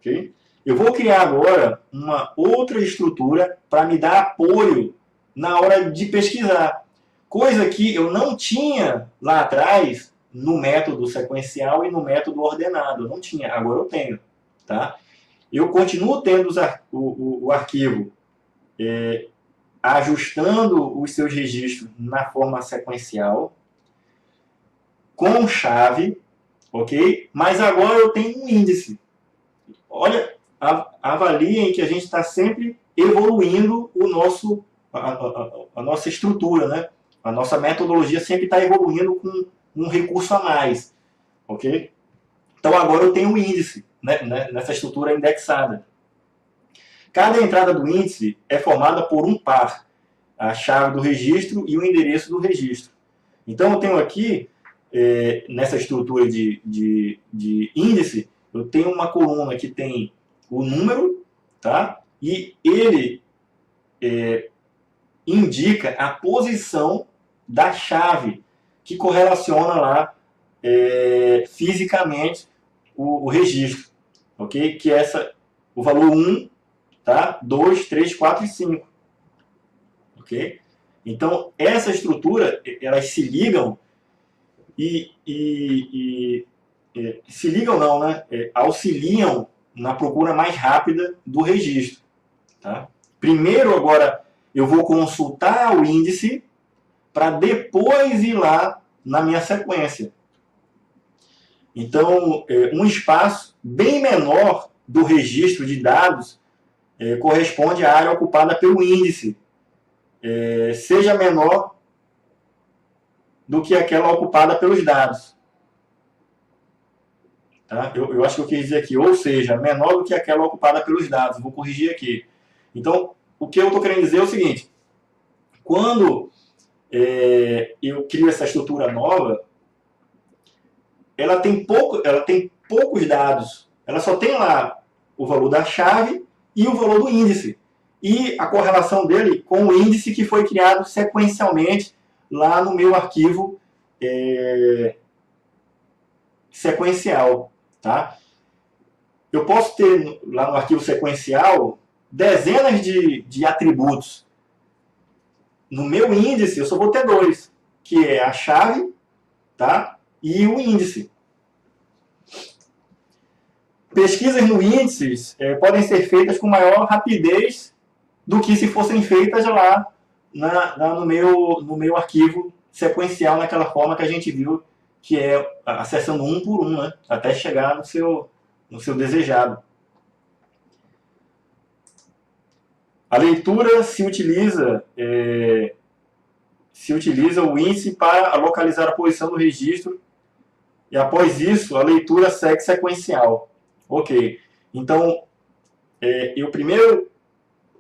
Okay? Eu vou criar agora uma outra estrutura para me dar apoio na hora de pesquisar. Coisa que eu não tinha lá atrás no método sequencial e no método ordenado. Eu não tinha, agora eu tenho. Tá? Eu continuo tendo o arquivo ajustando os seus registros na forma sequencial, com chave, ok? Mas agora eu tenho um índice. Olha, avaliem que a gente está sempre evoluindo a nossa estrutura, né? A nossa metodologia sempre está evoluindo com um recurso a mais, ok? Então agora eu tenho um índice, né, nessa estrutura indexada. Cada entrada do índice é formada por um par, a chave do registro e o endereço do registro. Então eu tenho aqui, nessa estrutura de índice, eu tenho uma coluna que tem o número, tá? E ele indica a posição da chave que correlaciona lá fisicamente o registro, ok? Que é o valor 1, tá? 2, 3, 4 e 5, ok? Então, essa estrutura, elas se ligam se ligam não, né? Auxiliam na procura mais rápida do registro. Tá? Primeiro, agora, eu vou consultar o índice para depois ir lá na minha sequência. Então, um espaço bem menor do registro de dados corresponde à área ocupada pelo índice, seja menor do que aquela ocupada pelos dados. Tá? Eu acho que eu quis dizer aqui, ou seja, menor do que aquela ocupada pelos dados. Vou corrigir aqui. Então, o que eu estou querendo dizer é o seguinte. Quando eu crio essa estrutura nova, ela tem poucos dados. Ela só tem lá o valor da chave e o valor do índice. E a correlação dele com o índice que foi criado sequencialmente lá no meu arquivo sequencial. Tá? Eu posso ter lá no arquivo sequencial dezenas de atributos. No meu índice, eu só vou ter 2, que é a chave, tá? E o índice. Pesquisas no índices podem ser feitas com maior rapidez do que se fossem feitas lá no meu arquivo sequencial, naquela forma que a gente viu, que é acessando um por um, né? Até chegar no seu desejado. A leitura se utiliza o índice para localizar a posição do registro e após isso a leitura segue sequencial. Ok. Então, eu primeiro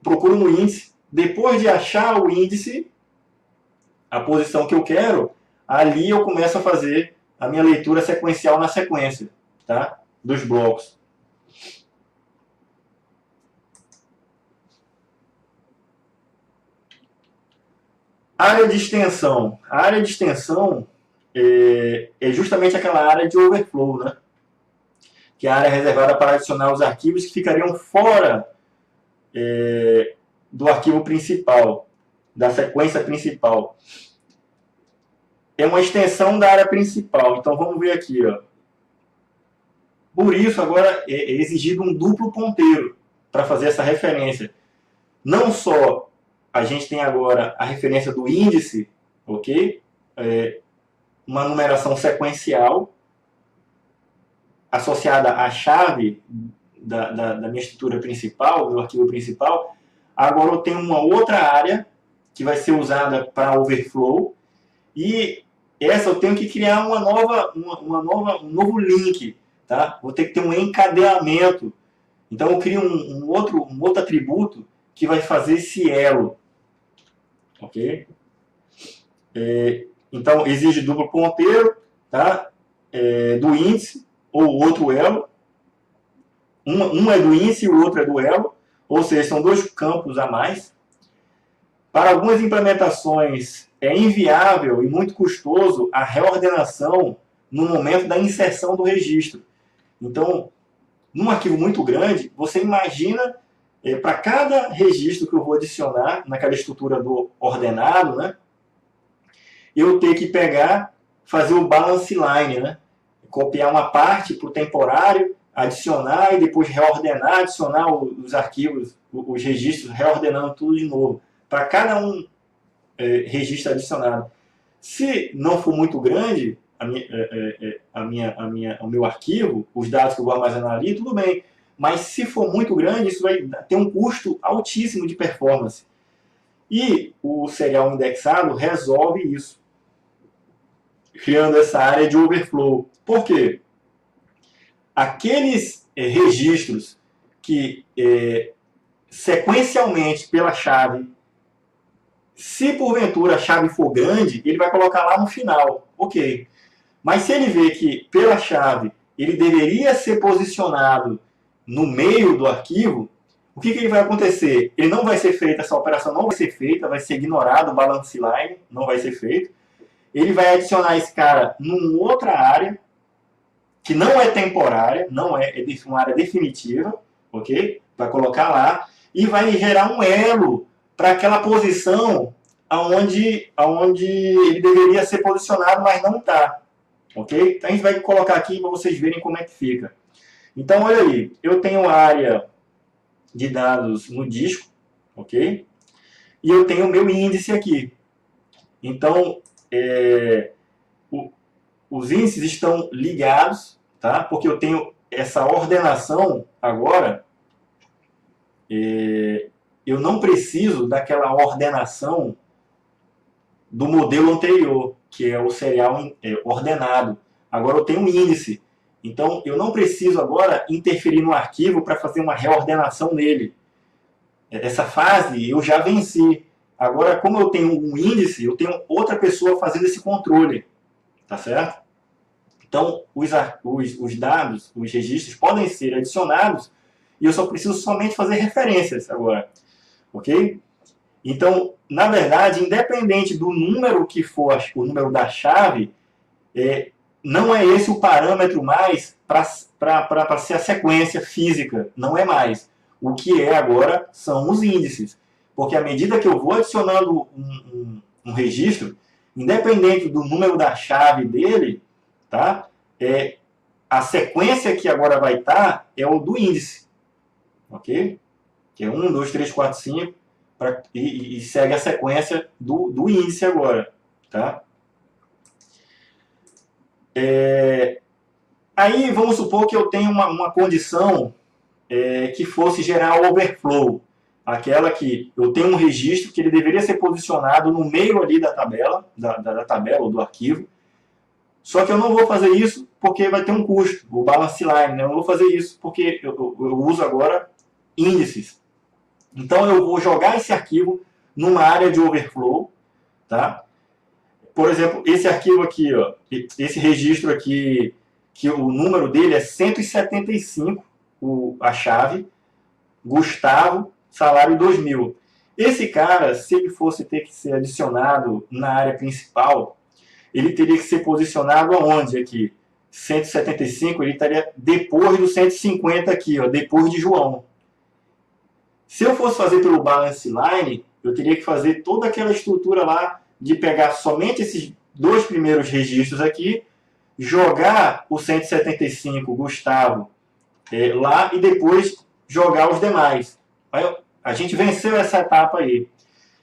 procuro no índice, depois de achar o índice, a posição que eu quero, ali eu começo a fazer a minha leitura sequencial na sequência, tá? Dos blocos. Área de extensão. A área de extensão é justamente aquela área de overflow, né? Que é a área reservada para adicionar os arquivos que ficariam fora do arquivo principal, da sequência principal. É uma extensão da área principal. Então vamos ver aqui, ó. Por isso agora é exigido um duplo ponteiro para fazer essa referência. Não só a gente tem agora a referência do índice, ok? Uma numeração sequencial associada à chave da minha estrutura principal, do meu arquivo principal. Agora eu tenho uma outra área que vai ser usada para overflow, e essa eu tenho que criar um novo link, tá? Vou ter que ter um encadeamento. Então eu crio um outro atributo que vai fazer esse elo, ok? Então exige duplo ponteiro, tá? Do índice ou outro elo. Um é do índice e o outro é do elo, ou seja, são dois campos a mais. Para algumas implementações é inviável e muito custoso a reordenação no momento da inserção do registro. Então, num arquivo muito grande, você imagina, para cada registro que eu vou adicionar naquela estrutura do ordenado, né, eu ter que pegar, fazer o balance line, né, copiar uma parte para o temporário, adicionar e depois reordenar, adicionar os arquivos, os registros, reordenando tudo de novo, para cada registro adicionado. Se não for muito grande o meu arquivo, os dados que eu vou armazenar ali, tudo bem. Mas se for muito grande, isso vai ter um custo altíssimo de performance. E o serial indexado resolve isso, criando essa área de overflow. Por quê? Aqueles registros que sequencialmente pela chave, se porventura a chave for grande, ele vai colocar lá no final, ok. Mas se ele vê que pela chave ele deveria ser posicionado no meio do arquivo, o que ele vai acontecer? Ele não vai ser feita, essa operação não vai ser feita, vai ser ignorado o balance line, não vai ser feito. Ele vai adicionar esse cara numa outra área, que não é temporária, não é uma área definitiva, ok? Vai colocar lá e vai gerar um elo para aquela posição aonde ele deveria ser posicionado, mas não está. Ok? Então a gente vai colocar aqui para vocês verem como é que fica. Então olha aí, eu tenho a área de dados no disco, ok? E eu tenho o meu índice aqui. Então os índices estão ligados, tá? Porque eu tenho essa ordenação agora. Eu não preciso daquela ordenação do modelo anterior, que é o serial ordenado. Agora eu tenho um índice. Então eu não preciso agora interferir no arquivo para fazer uma reordenação nele. Essa fase eu já venci. Agora, como eu tenho um índice, eu tenho outra pessoa fazendo esse controle. Tá certo? Então os dados, os registros podem ser adicionados e eu só preciso somente fazer referências agora. Ok? Então, na verdade, independente do número que for o número da chave, não é esse o parâmetro mais para ser a sequência física. Não é mais. O que é agora são os índices. Porque à medida que eu vou adicionando um registro, independente do número da chave dele, tá? A sequência que agora vai estar é o do índice. Ok? Que é 1, 2, 3, 4, 5. E segue a sequência do índice agora. Tá? Aí vamos supor que eu tenho uma condição que fosse gerar overflow. Aquela que eu tenho um registro que ele deveria ser posicionado no meio ali da tabela, da tabela ou do arquivo. Só que eu não vou fazer isso porque vai ter um custo, o balance line. Né? Eu não vou fazer isso porque eu uso agora índices. Então eu vou jogar esse arquivo numa área de overflow, tá? Por exemplo, esse arquivo aqui, ó, esse registro aqui, que o número dele é 175, a chave, Gustavo, salário 2000. Esse cara, se ele fosse ter que ser adicionado na área principal, ele teria que ser posicionado aonde aqui? 175, ele estaria depois do 150 aqui, ó, depois de João. Se eu fosse fazer pelo balance line, eu teria que fazer toda aquela estrutura lá de pegar somente esses dois primeiros registros aqui, jogar o 175 Gustavo lá e depois jogar os demais. Aí, a gente venceu essa etapa aí.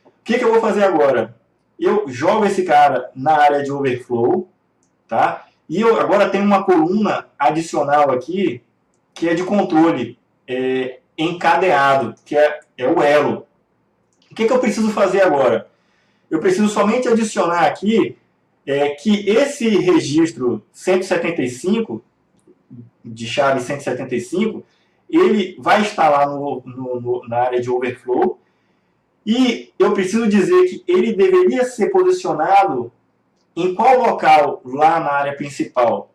O que eu vou fazer agora? Eu jogo esse cara na área de overflow, tá? E eu agora tenho uma coluna adicional aqui, que é de controle encadeado, que é o elo. O que eu preciso fazer agora? Eu preciso somente adicionar aqui que esse registro 175, de chave 175, ele vai estar lá na área de overflow, e eu preciso dizer que ele deveria ser posicionado em qual local lá na área principal.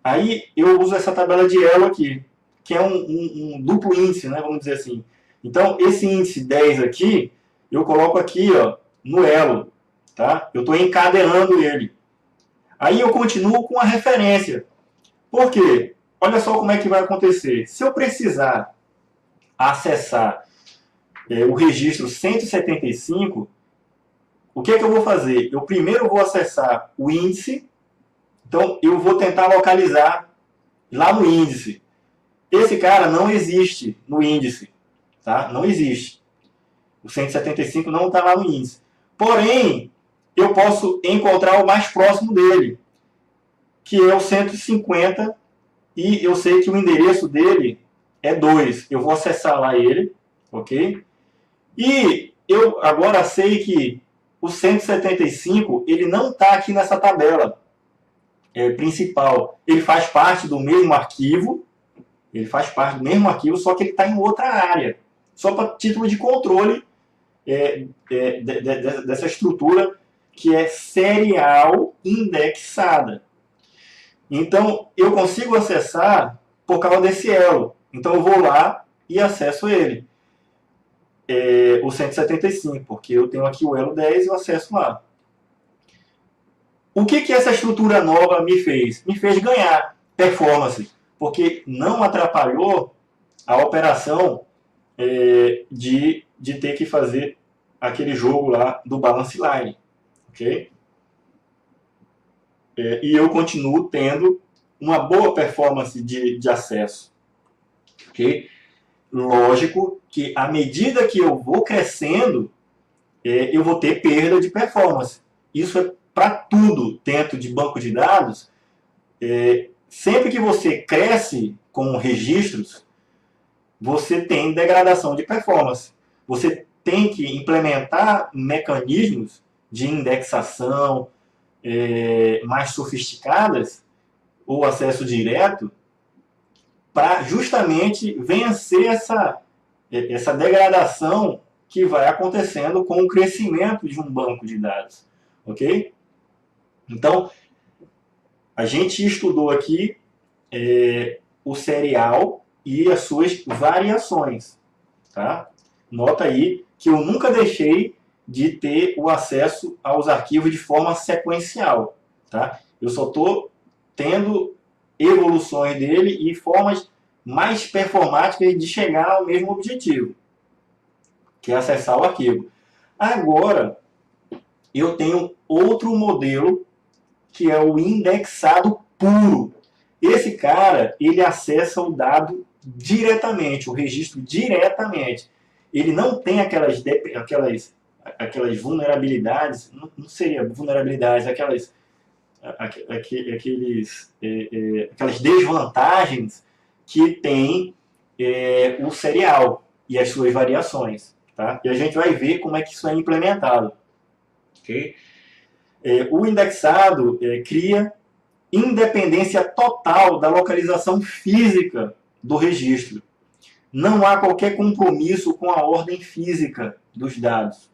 Aí eu uso essa tabela de elo aqui, que é um duplo índice, né, vamos dizer assim. Então, esse índice 10 aqui, eu coloco aqui, ó, no elo, tá? Eu estou encadeando ele. Aí eu continuo com a referência. Por quê? Olha só como é que vai acontecer. Se eu precisar acessar o registro 175, o que eu vou fazer? Eu primeiro vou acessar o índice, então eu vou tentar localizar lá no índice. Esse cara não existe no índice, tá? Não existe. O 175 não está lá no índice. Porém, eu posso encontrar o mais próximo dele, que é o 150, e eu sei que o endereço dele é 2. Eu vou acessar lá ele, ok? E eu agora sei que o 175, ele não está aqui nessa tabela principal. Ele faz parte do mesmo arquivo, só que ele está em outra área. Só para título de controle dessa estrutura que é serial indexada. Então, eu consigo acessar por causa desse elo. Então, eu vou lá e acesso ele. O 175, porque eu tenho aqui o elo 10 e eu acesso lá. O que essa estrutura nova me fez? Me fez ganhar performance, porque não atrapalhou a operação de ter que fazer aquele jogo lá do balance line. Ok? E eu continuo tendo uma boa performance de acesso. Ok? Lógico que à medida que eu vou crescendo, eu vou ter perda de performance. Isso é para tudo dentro de banco de dados. Sempre que você cresce com registros, você tem degradação de performance. Você tem que implementar mecanismos de indexação mais sofisticadas, ou acesso direto, para justamente vencer essa degradação que vai acontecendo com o crescimento de um banco de dados. Ok? Então, a gente estudou aqui o serial e as suas variações. Tá? Nota aí que eu nunca deixei de ter o acesso aos arquivos de forma sequencial. Tá? Eu só estou tendo evoluções dele e formas mais performáticas de chegar ao mesmo objetivo, que é acessar o arquivo. Agora, eu tenho outro modelo, que é o indexado puro. Esse cara, ele acessa o dado diretamente, o registro diretamente. Ele não tem aquelas vulnerabilidades, não seria vulnerabilidades, aquelas desvantagens que tem o serial e as suas variações. Tá? E a gente vai ver como é que isso é implementado. Okay? O indexado cria independência total da localização física do registro. Não há qualquer compromisso com a ordem física dos dados.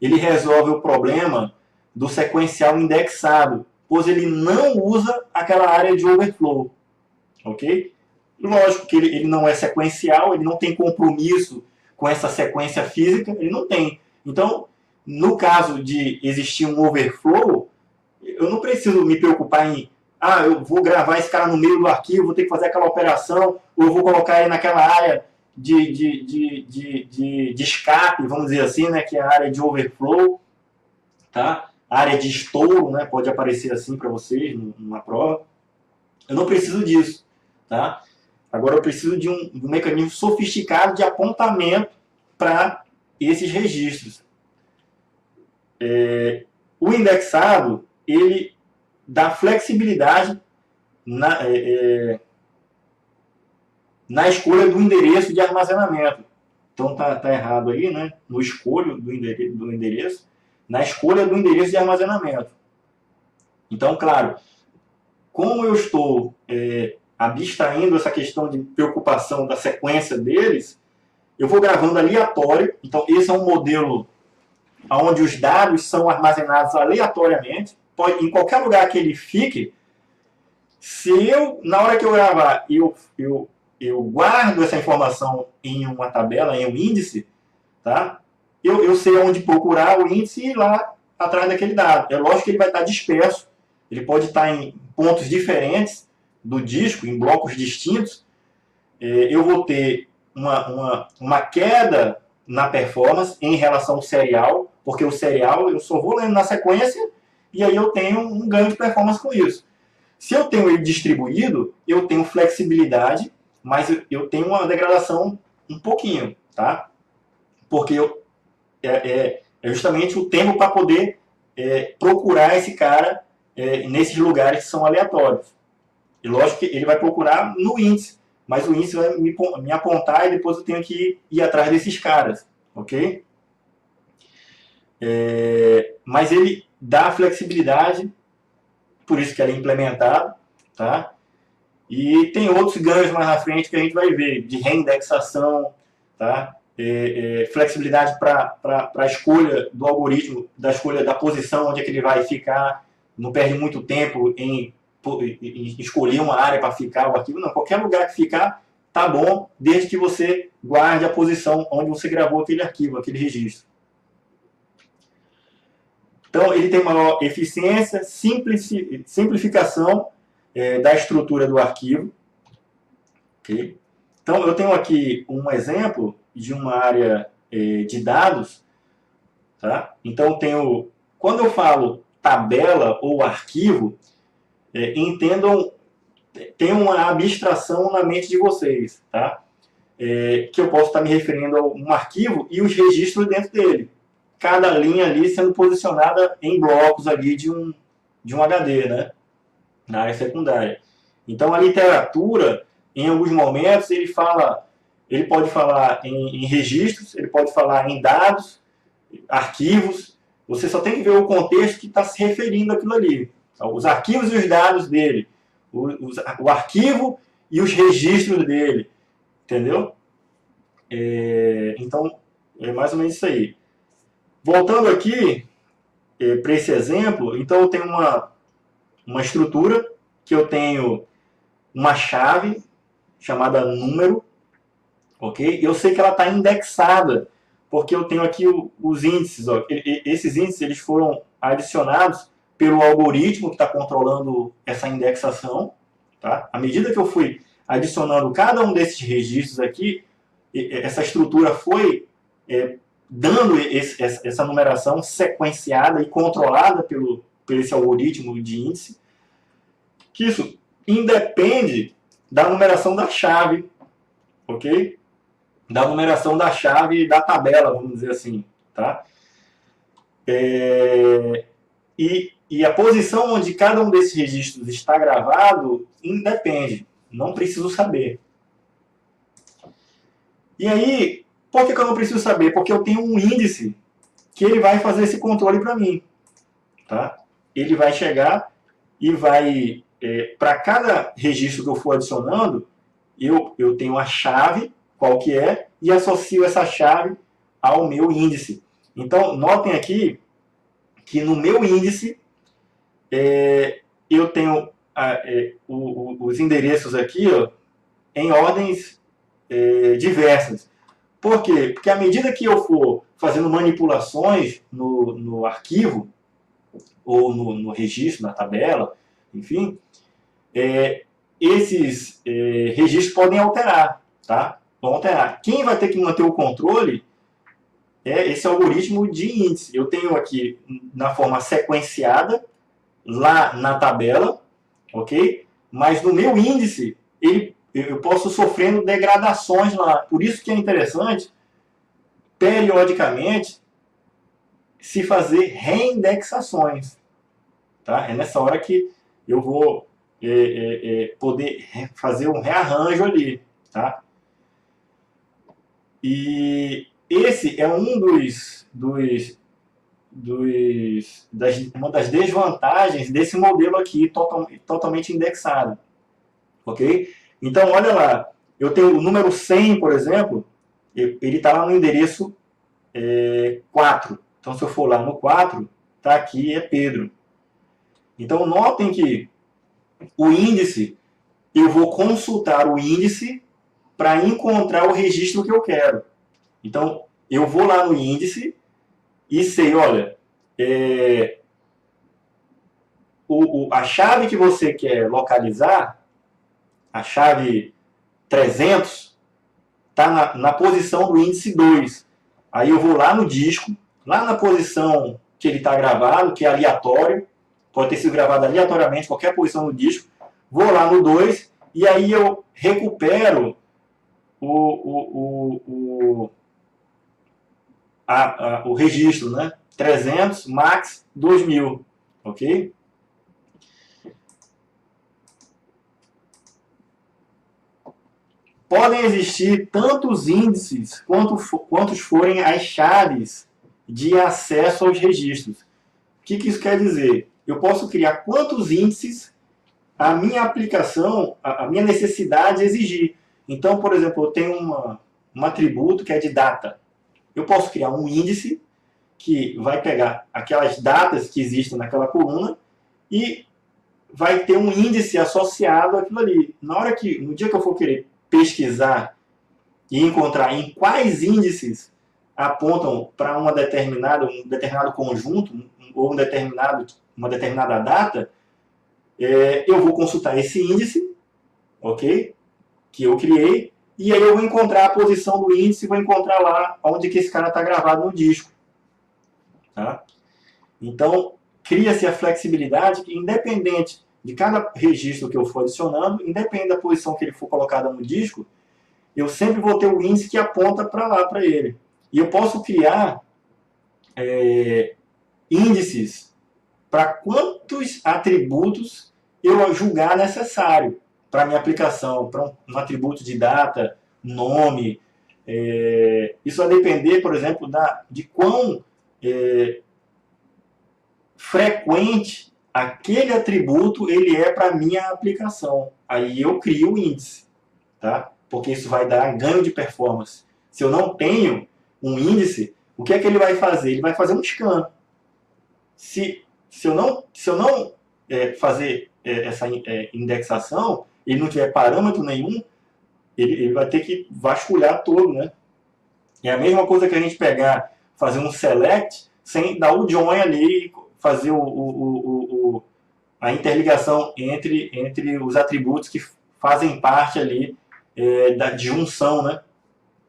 Ele resolve o problema do sequencial indexado, pois ele não usa aquela área de overflow. Ok? Lógico que ele não é sequencial, ele não tem compromisso com essa sequência física, ele não tem. Então, no caso de existir um overflow, eu não preciso me preocupar em eu vou gravar esse cara no meio do arquivo, vou ter que fazer aquela operação, ou eu vou colocar ele naquela área de escape, vamos dizer assim, né, que é a área de overflow, tá? A área de estouro, né, pode aparecer assim para vocês numa prova. Eu não preciso disso, tá? Agora eu preciso de um mecanismo sofisticado de apontamento para esses registros. O indexado, ele dá flexibilidade na escolha do endereço de armazenamento. Então tá errado aí, né? No escolho do endereço, na escolha do endereço de armazenamento. Então, claro, como eu estou abstraindo essa questão de preocupação da sequência deles, eu vou gravando aleatório. Então, esse é um modelo onde os dados são armazenados aleatoriamente. Em qualquer lugar que ele fique, se eu, na hora que eu gravar, eu guardo essa informação em uma tabela, em um índice, tá? Eu sei onde procurar o índice e ir lá atrás daquele dado. É lógico que ele vai estar disperso, ele pode estar em pontos diferentes do disco, em blocos distintos. Eu vou ter uma queda na performance em relação ao serial, porque o serial eu só vou lendo na sequência e aí eu tenho um ganho de performance com isso. Se eu tenho ele distribuído, eu tenho flexibilidade, mas eu tenho uma degradação um pouquinho, tá? Porque é justamente o tempo para poder procurar esse cara nesses lugares que são aleatórios. E lógico que ele vai procurar no índice, mas o índice vai me apontar e depois eu tenho que ir atrás desses caras, ok? Mas ele dá flexibilidade, por isso que ele é implementado, tá? E tem outros ganhos mais na frente que a gente vai ver, de reindexação, tá? Flexibilidade para a escolha do algoritmo, da escolha da posição onde é que ele vai ficar, não perde muito tempo em escolher uma área para ficar o arquivo, não, qualquer lugar que ficar, tá bom, desde que você guarde a posição onde você gravou aquele arquivo, aquele registro. Então, ele tem maior eficiência, simplificação da estrutura do arquivo. Okay? Então, eu tenho aqui um exemplo de uma área de dados. Tá? Então, quando eu falo tabela ou arquivo, entendam, tem uma abstração na mente de vocês, tá? Que eu posso estar me referindo a um arquivo e os registros dentro dele. Cada linha ali sendo posicionada em blocos ali de um HD, né? Na área secundária. Então, a literatura, em alguns momentos, ele pode falar em registros, ele pode falar em dados, arquivos. Você só tem que ver o contexto que está se referindo àquilo ali. Então, os arquivos e os dados dele, o arquivo e os registros dele, entendeu? Então, é mais ou menos isso aí. Voltando aqui para esse exemplo, então eu tenho uma estrutura que eu tenho uma chave chamada número, ok? Eu sei que ela está indexada, porque eu tenho aqui os índices. Ó. Esses índices eles foram adicionados pelo algoritmo que está controlando essa indexação. Tá? À medida que eu fui adicionando cada um desses registros aqui, essa estrutura foi dando essa numeração sequenciada e controlada por esse algoritmo de índice, que isso independe da numeração da chave, ok? Da numeração da chave da tabela, vamos dizer assim, tá? E a posição onde cada um desses registros está gravado independe, não preciso saber. E aí, por que eu não preciso saber? Porque eu tenho um índice que ele vai fazer esse controle para mim. Tá? Ele vai chegar e vai, para cada registro que eu for adicionando, eu tenho a chave, qual que é, e associo essa chave ao meu índice. Então, notem aqui que no meu índice, eu tenho os endereços aqui ó, em ordens diversas. Por quê? Porque à medida que eu for fazendo manipulações no arquivo, ou no registro, na tabela, enfim, esses registros podem alterar, tá? Vão alterar. Quem vai ter que manter o controle é esse algoritmo de índice. Eu tenho aqui na forma sequenciada, lá na tabela, ok? Mas no meu índice, eu posso sofrendo degradações lá. Por isso que é interessante, periodicamente, se fazer reindexações. Tá? É nessa hora que eu vou poder fazer um rearranjo ali. Tá? E esse é uma das desvantagens desse modelo aqui totalmente indexado. Ok? Então, olha lá, eu tenho o número 100, por exemplo, ele está lá no endereço 4. Então, se eu for lá no 4, está aqui, é Pedro. Então, notem que o índice, eu vou consultar o índice para encontrar o registro que eu quero. Então, eu vou lá no índice e sei, olha, a chave que você quer localizar, a chave 300, está na posição do índice 2. Aí eu vou lá no disco, lá na posição que ele está gravado, que é aleatório, pode ter sido gravado aleatoriamente, qualquer posição do disco, vou lá no 2 e aí eu recupero o registro, né? 300 max 2000, ok? Podem existir tantos índices quantos forem as chaves de acesso aos registros. O que isso quer dizer? Eu posso criar quantos índices a minha aplicação, a minha necessidade exigir. Então, por exemplo, eu tenho um atributo que é de data. Eu posso criar um índice que vai pegar aquelas datas que existem naquela coluna e vai ter um índice associado àquilo ali. No dia que eu for querer pesquisar e encontrar em quais índices apontam para um determinado conjunto ou uma determinada data, eu vou consultar esse índice, ok? Que eu criei, e aí eu vou encontrar a posição do índice e vou encontrar lá onde que esse cara está gravado no disco. Tá? Então, cria-se a flexibilidade que, independente de cada registro que eu for adicionando, independente da posição que ele for colocada no disco, eu sempre vou ter o índice que aponta para lá, para ele. E eu posso criar índices para quantos atributos eu julgar necessário para a minha aplicação, para um atributo de data, nome. Isso vai depender, por exemplo, de quão frequente aquele atributo ele é para a minha aplicação. Aí eu crio o índice, tá? Porque isso vai dar ganho de performance. Se eu não tenho um índice, o que é que ele vai fazer? Ele vai fazer um scan. Se eu não fazer essa indexação, ele não tiver parâmetro nenhum, ele vai ter que vasculhar todo, né? É a mesma coisa que a gente fazer um select sem dar o join ali, fazer a interligação entre os atributos que fazem parte ali da junção, né?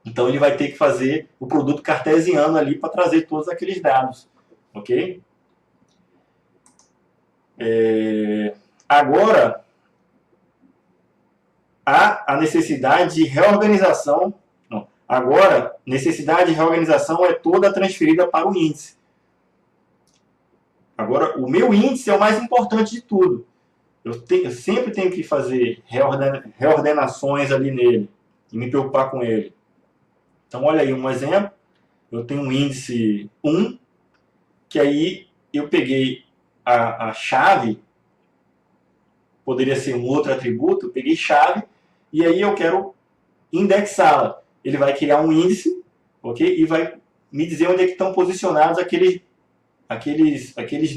Então ele vai ter que fazer o produto cartesiano ali para trazer todos aqueles dados, ok? Agora, há a necessidade de reorganização. Não, agora, necessidade de reorganização é toda transferida para o índice. Agora, o meu índice é o mais importante de tudo. Eu sempre tenho que fazer reordenações ali nele e me preocupar com ele. Então, olha aí um exemplo. Eu tenho um índice 1, que aí eu peguei a chave, poderia ser um outro atributo, eu peguei chave, e aí eu quero indexá-la. Ele vai criar um índice, ok? E vai me dizer onde é que estão posicionados aqueles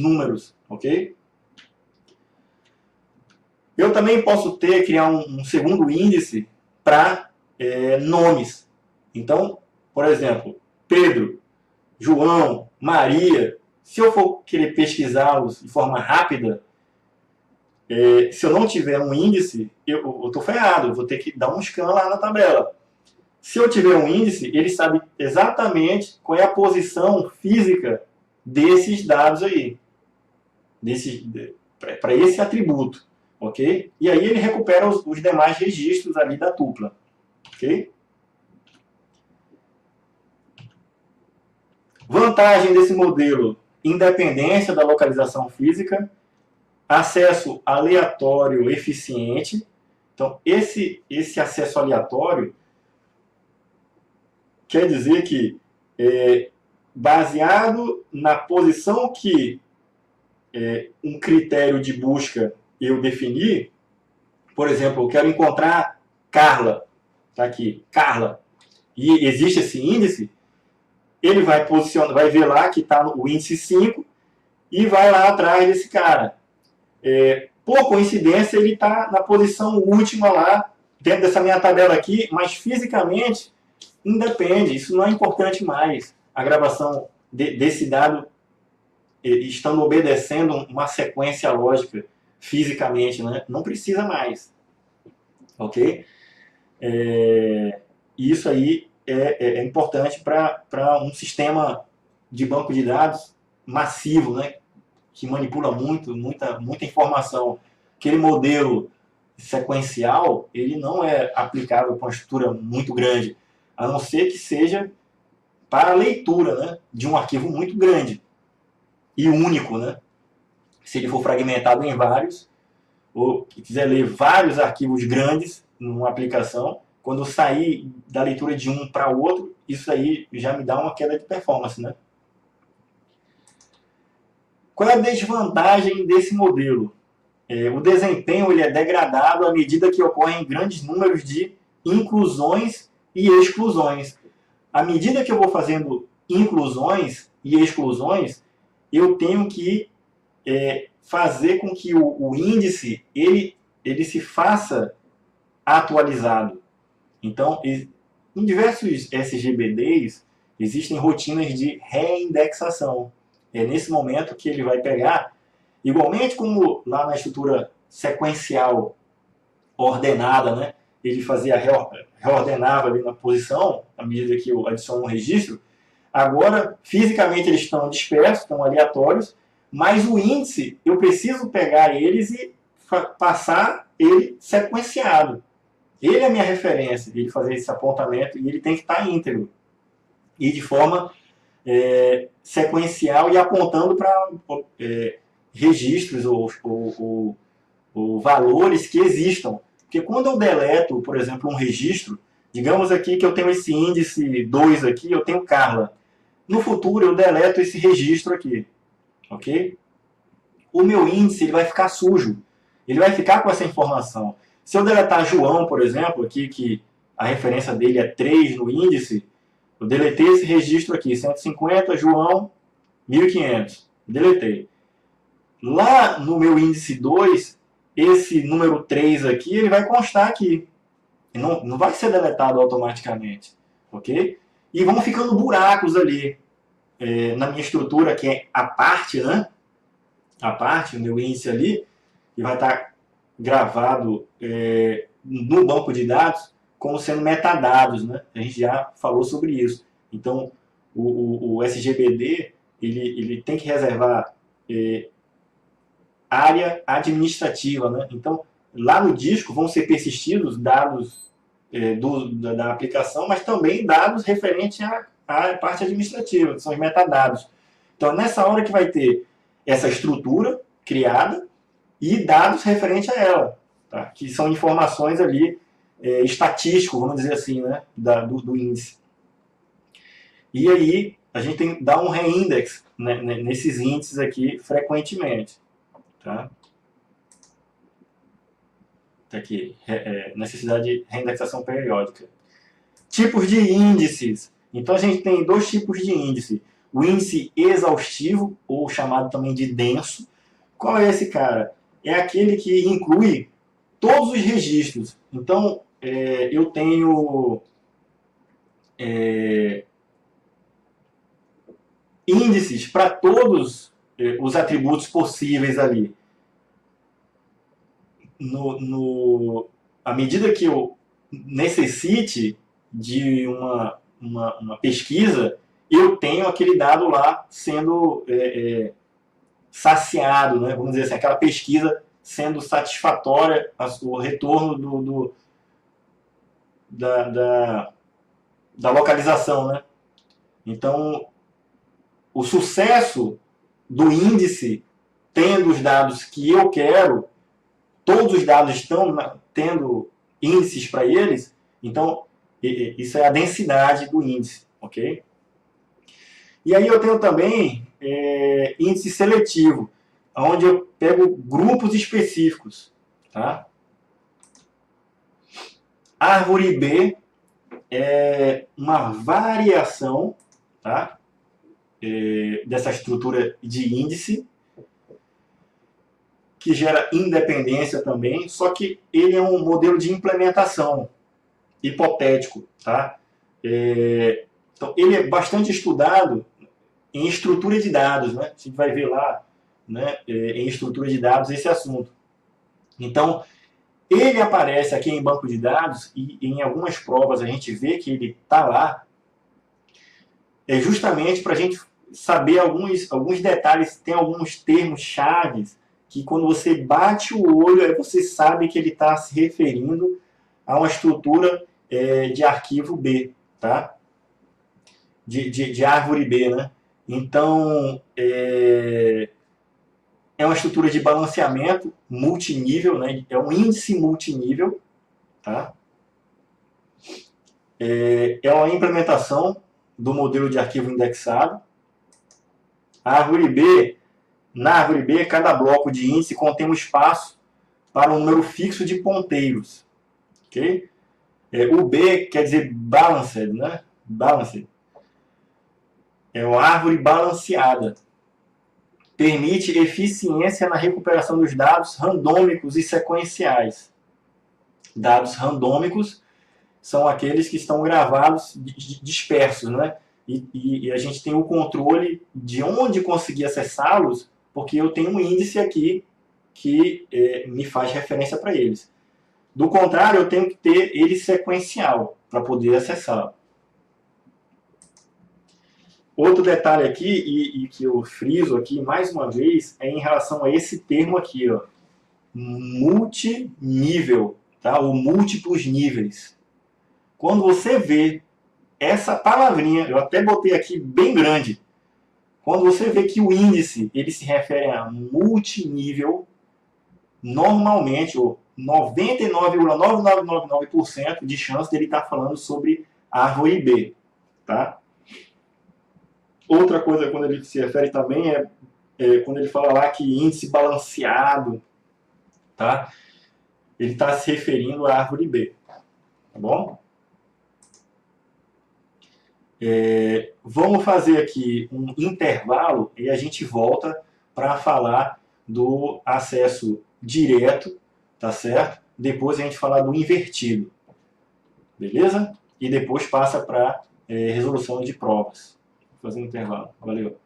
números, ok? Eu também posso criar um segundo índice para nomes. Então, Por exemplo, Pedro, João, Maria, se eu for querer pesquisá-los de forma rápida, se eu não tiver um índice, eu estou ferrado, eu vou ter que dar um scan lá na tabela. Se eu tiver um índice, ele sabe exatamente qual é a posição física desses dados aí, para esse atributo, ok? E aí ele recupera os demais registros ali da tupla, ok? Vantagem desse modelo: independência da localização física, acesso aleatório eficiente. Então, esse acesso aleatório quer dizer que, baseado na posição que um critério de busca eu definir, por exemplo, eu quero encontrar Carla, tá aqui, Carla, e existe esse índice, ele vai posicionar, vai ver lá que está o índice 5 e vai lá atrás desse cara. Por coincidência, ele está na posição última lá, dentro dessa minha tabela aqui, mas fisicamente independe, isso não é importante mais. A gravação desse dado estando obedecendo uma sequência lógica fisicamente, né? Não precisa mais. Ok? Isso aí é importante para um sistema de banco de dados massivo, né? Que manipula muita informação. Aquele modelo sequencial, ele não é aplicável para uma estrutura muito grande, a não ser que seja para a leitura, né, de um arquivo muito grande e único, né? Se ele for fragmentado em vários, ou quiser ler vários arquivos grandes numa aplicação, quando eu sair da leitura de um para o outro, isso aí já me dá uma queda de performance, né? Qual é a desvantagem desse modelo? O desempenho ele é degradado à medida que ocorrem grandes números de inclusões e exclusões. À medida que eu vou fazendo inclusões e exclusões, eu tenho que fazer com que o índice ele se faça atualizado. Então, em diversos SGBDs, existem rotinas de reindexação. É nesse momento que ele vai pegar, igualmente como lá na estrutura sequencial ordenada, né? Ele reordenava ali na posição, à medida que eu adiciono um registro. Agora, fisicamente eles estão dispersos, estão aleatórios, mas o índice, eu preciso pegar eles e passar ele sequenciado. Ele é a minha referência, ele fazer esse apontamento, e ele tem que estar íntegro. E de forma sequencial e apontando para registros ou valores que existam. Porque quando eu deleto, por exemplo, um registro, digamos aqui que eu tenho esse índice 2 aqui, eu tenho Carla. No futuro eu deleto esse registro aqui, ok? O meu índice ele vai ficar sujo, ele vai ficar com essa informação. Se eu deletar João, por exemplo, aqui que a referência dele é 3 no índice, eu deletei esse registro aqui, 150, João, 1500, deletei. Lá no meu índice 2, esse número 3 aqui, ele vai constar aqui. Não vai ser deletado automaticamente, ok? E vão ficando buracos ali na minha estrutura, que é a parte, né? A parte, o meu índice ali, que vai estar gravado no banco de dados como sendo metadados, né? A gente já falou sobre isso. Então, o SGBD, ele tem que reservar área administrativa, né? Então, lá no disco vão ser persistidos dados da aplicação, mas também dados referentes à parte administrativa, que são os metadados. Então, nessa hora que vai ter essa estrutura criada e dados referentes a ela, tá? Que são informações ali estatísticas, vamos dizer assim, né? do índice. E aí, a gente tem que dar um reindex, né, nesses índices aqui frequentemente. Tá? Tá aqui, necessidade de reindexação periódica. Tipos de índices. Então a gente tem dois tipos de índice. O índice exaustivo, ou chamado também de denso. Qual é esse cara? É aquele que inclui todos os registros. Então eu tenho índices para todos os atributos possíveis ali. À medida que eu necessite de uma pesquisa, eu tenho aquele dado lá sendo saciado, né? Vamos dizer assim, aquela pesquisa sendo satisfatória, o retorno da localização, né? Então, o sucesso do índice, tendo os dados que eu quero, todos os dados estão tendo índices para eles, então isso é a densidade do índice, ok? E aí eu tenho também índice seletivo, onde eu pego grupos específicos, tá? Árvore B é uma variação, tá? Dessa estrutura de índice, que gera independência também, só que ele é um modelo de implementação hipotético, tá? Então, ele é bastante estudado em estrutura de dados, né? A gente vai ver lá, né, em estrutura de dados esse assunto. Então, ele aparece aqui em banco de dados e em algumas provas a gente vê que ele está lá, justamente para a gente saber alguns detalhes, tem alguns termos chaves que quando você bate o olho, aí você sabe que ele está se referindo a uma estrutura de arquivo B, tá? De árvore B, né? Então, é uma estrutura de balanceamento multinível, né? É um índice multinível, tá? É uma implementação do modelo de arquivo indexado. Na árvore B, cada bloco de índice contém um espaço para um número fixo de ponteiros. Okay? O B quer dizer balanced, né? Balanced. É uma árvore balanceada. Permite eficiência na recuperação dos dados randômicos e sequenciais. Dados randômicos são aqueles que estão gravados dispersos, né? E a gente tem o controle de onde conseguir acessá-los, porque eu tenho um índice aqui que me faz referência para eles. Do contrário, eu tenho que ter ele sequencial para poder acessá-lo. Outro detalhe aqui, e que eu friso aqui mais uma vez, é em relação a esse termo aqui, ó, multinível, tá? Ou múltiplos níveis. Quando você vê essa palavrinha, eu até botei aqui bem grande, quando você vê que o índice ele se refere a multinível, normalmente, 99,9999% de chance dele estar falando sobre árvore B, tá? Outra coisa quando ele se refere também quando ele fala lá que índice balanceado, tá? Ele está se referindo à árvore B, tá bom? Vamos fazer aqui um intervalo e a gente volta para falar do acesso direto, tá certo? Depois a gente falar do invertido, beleza? E depois passa para resolução de provas. Vou fazer um intervalo. Valeu.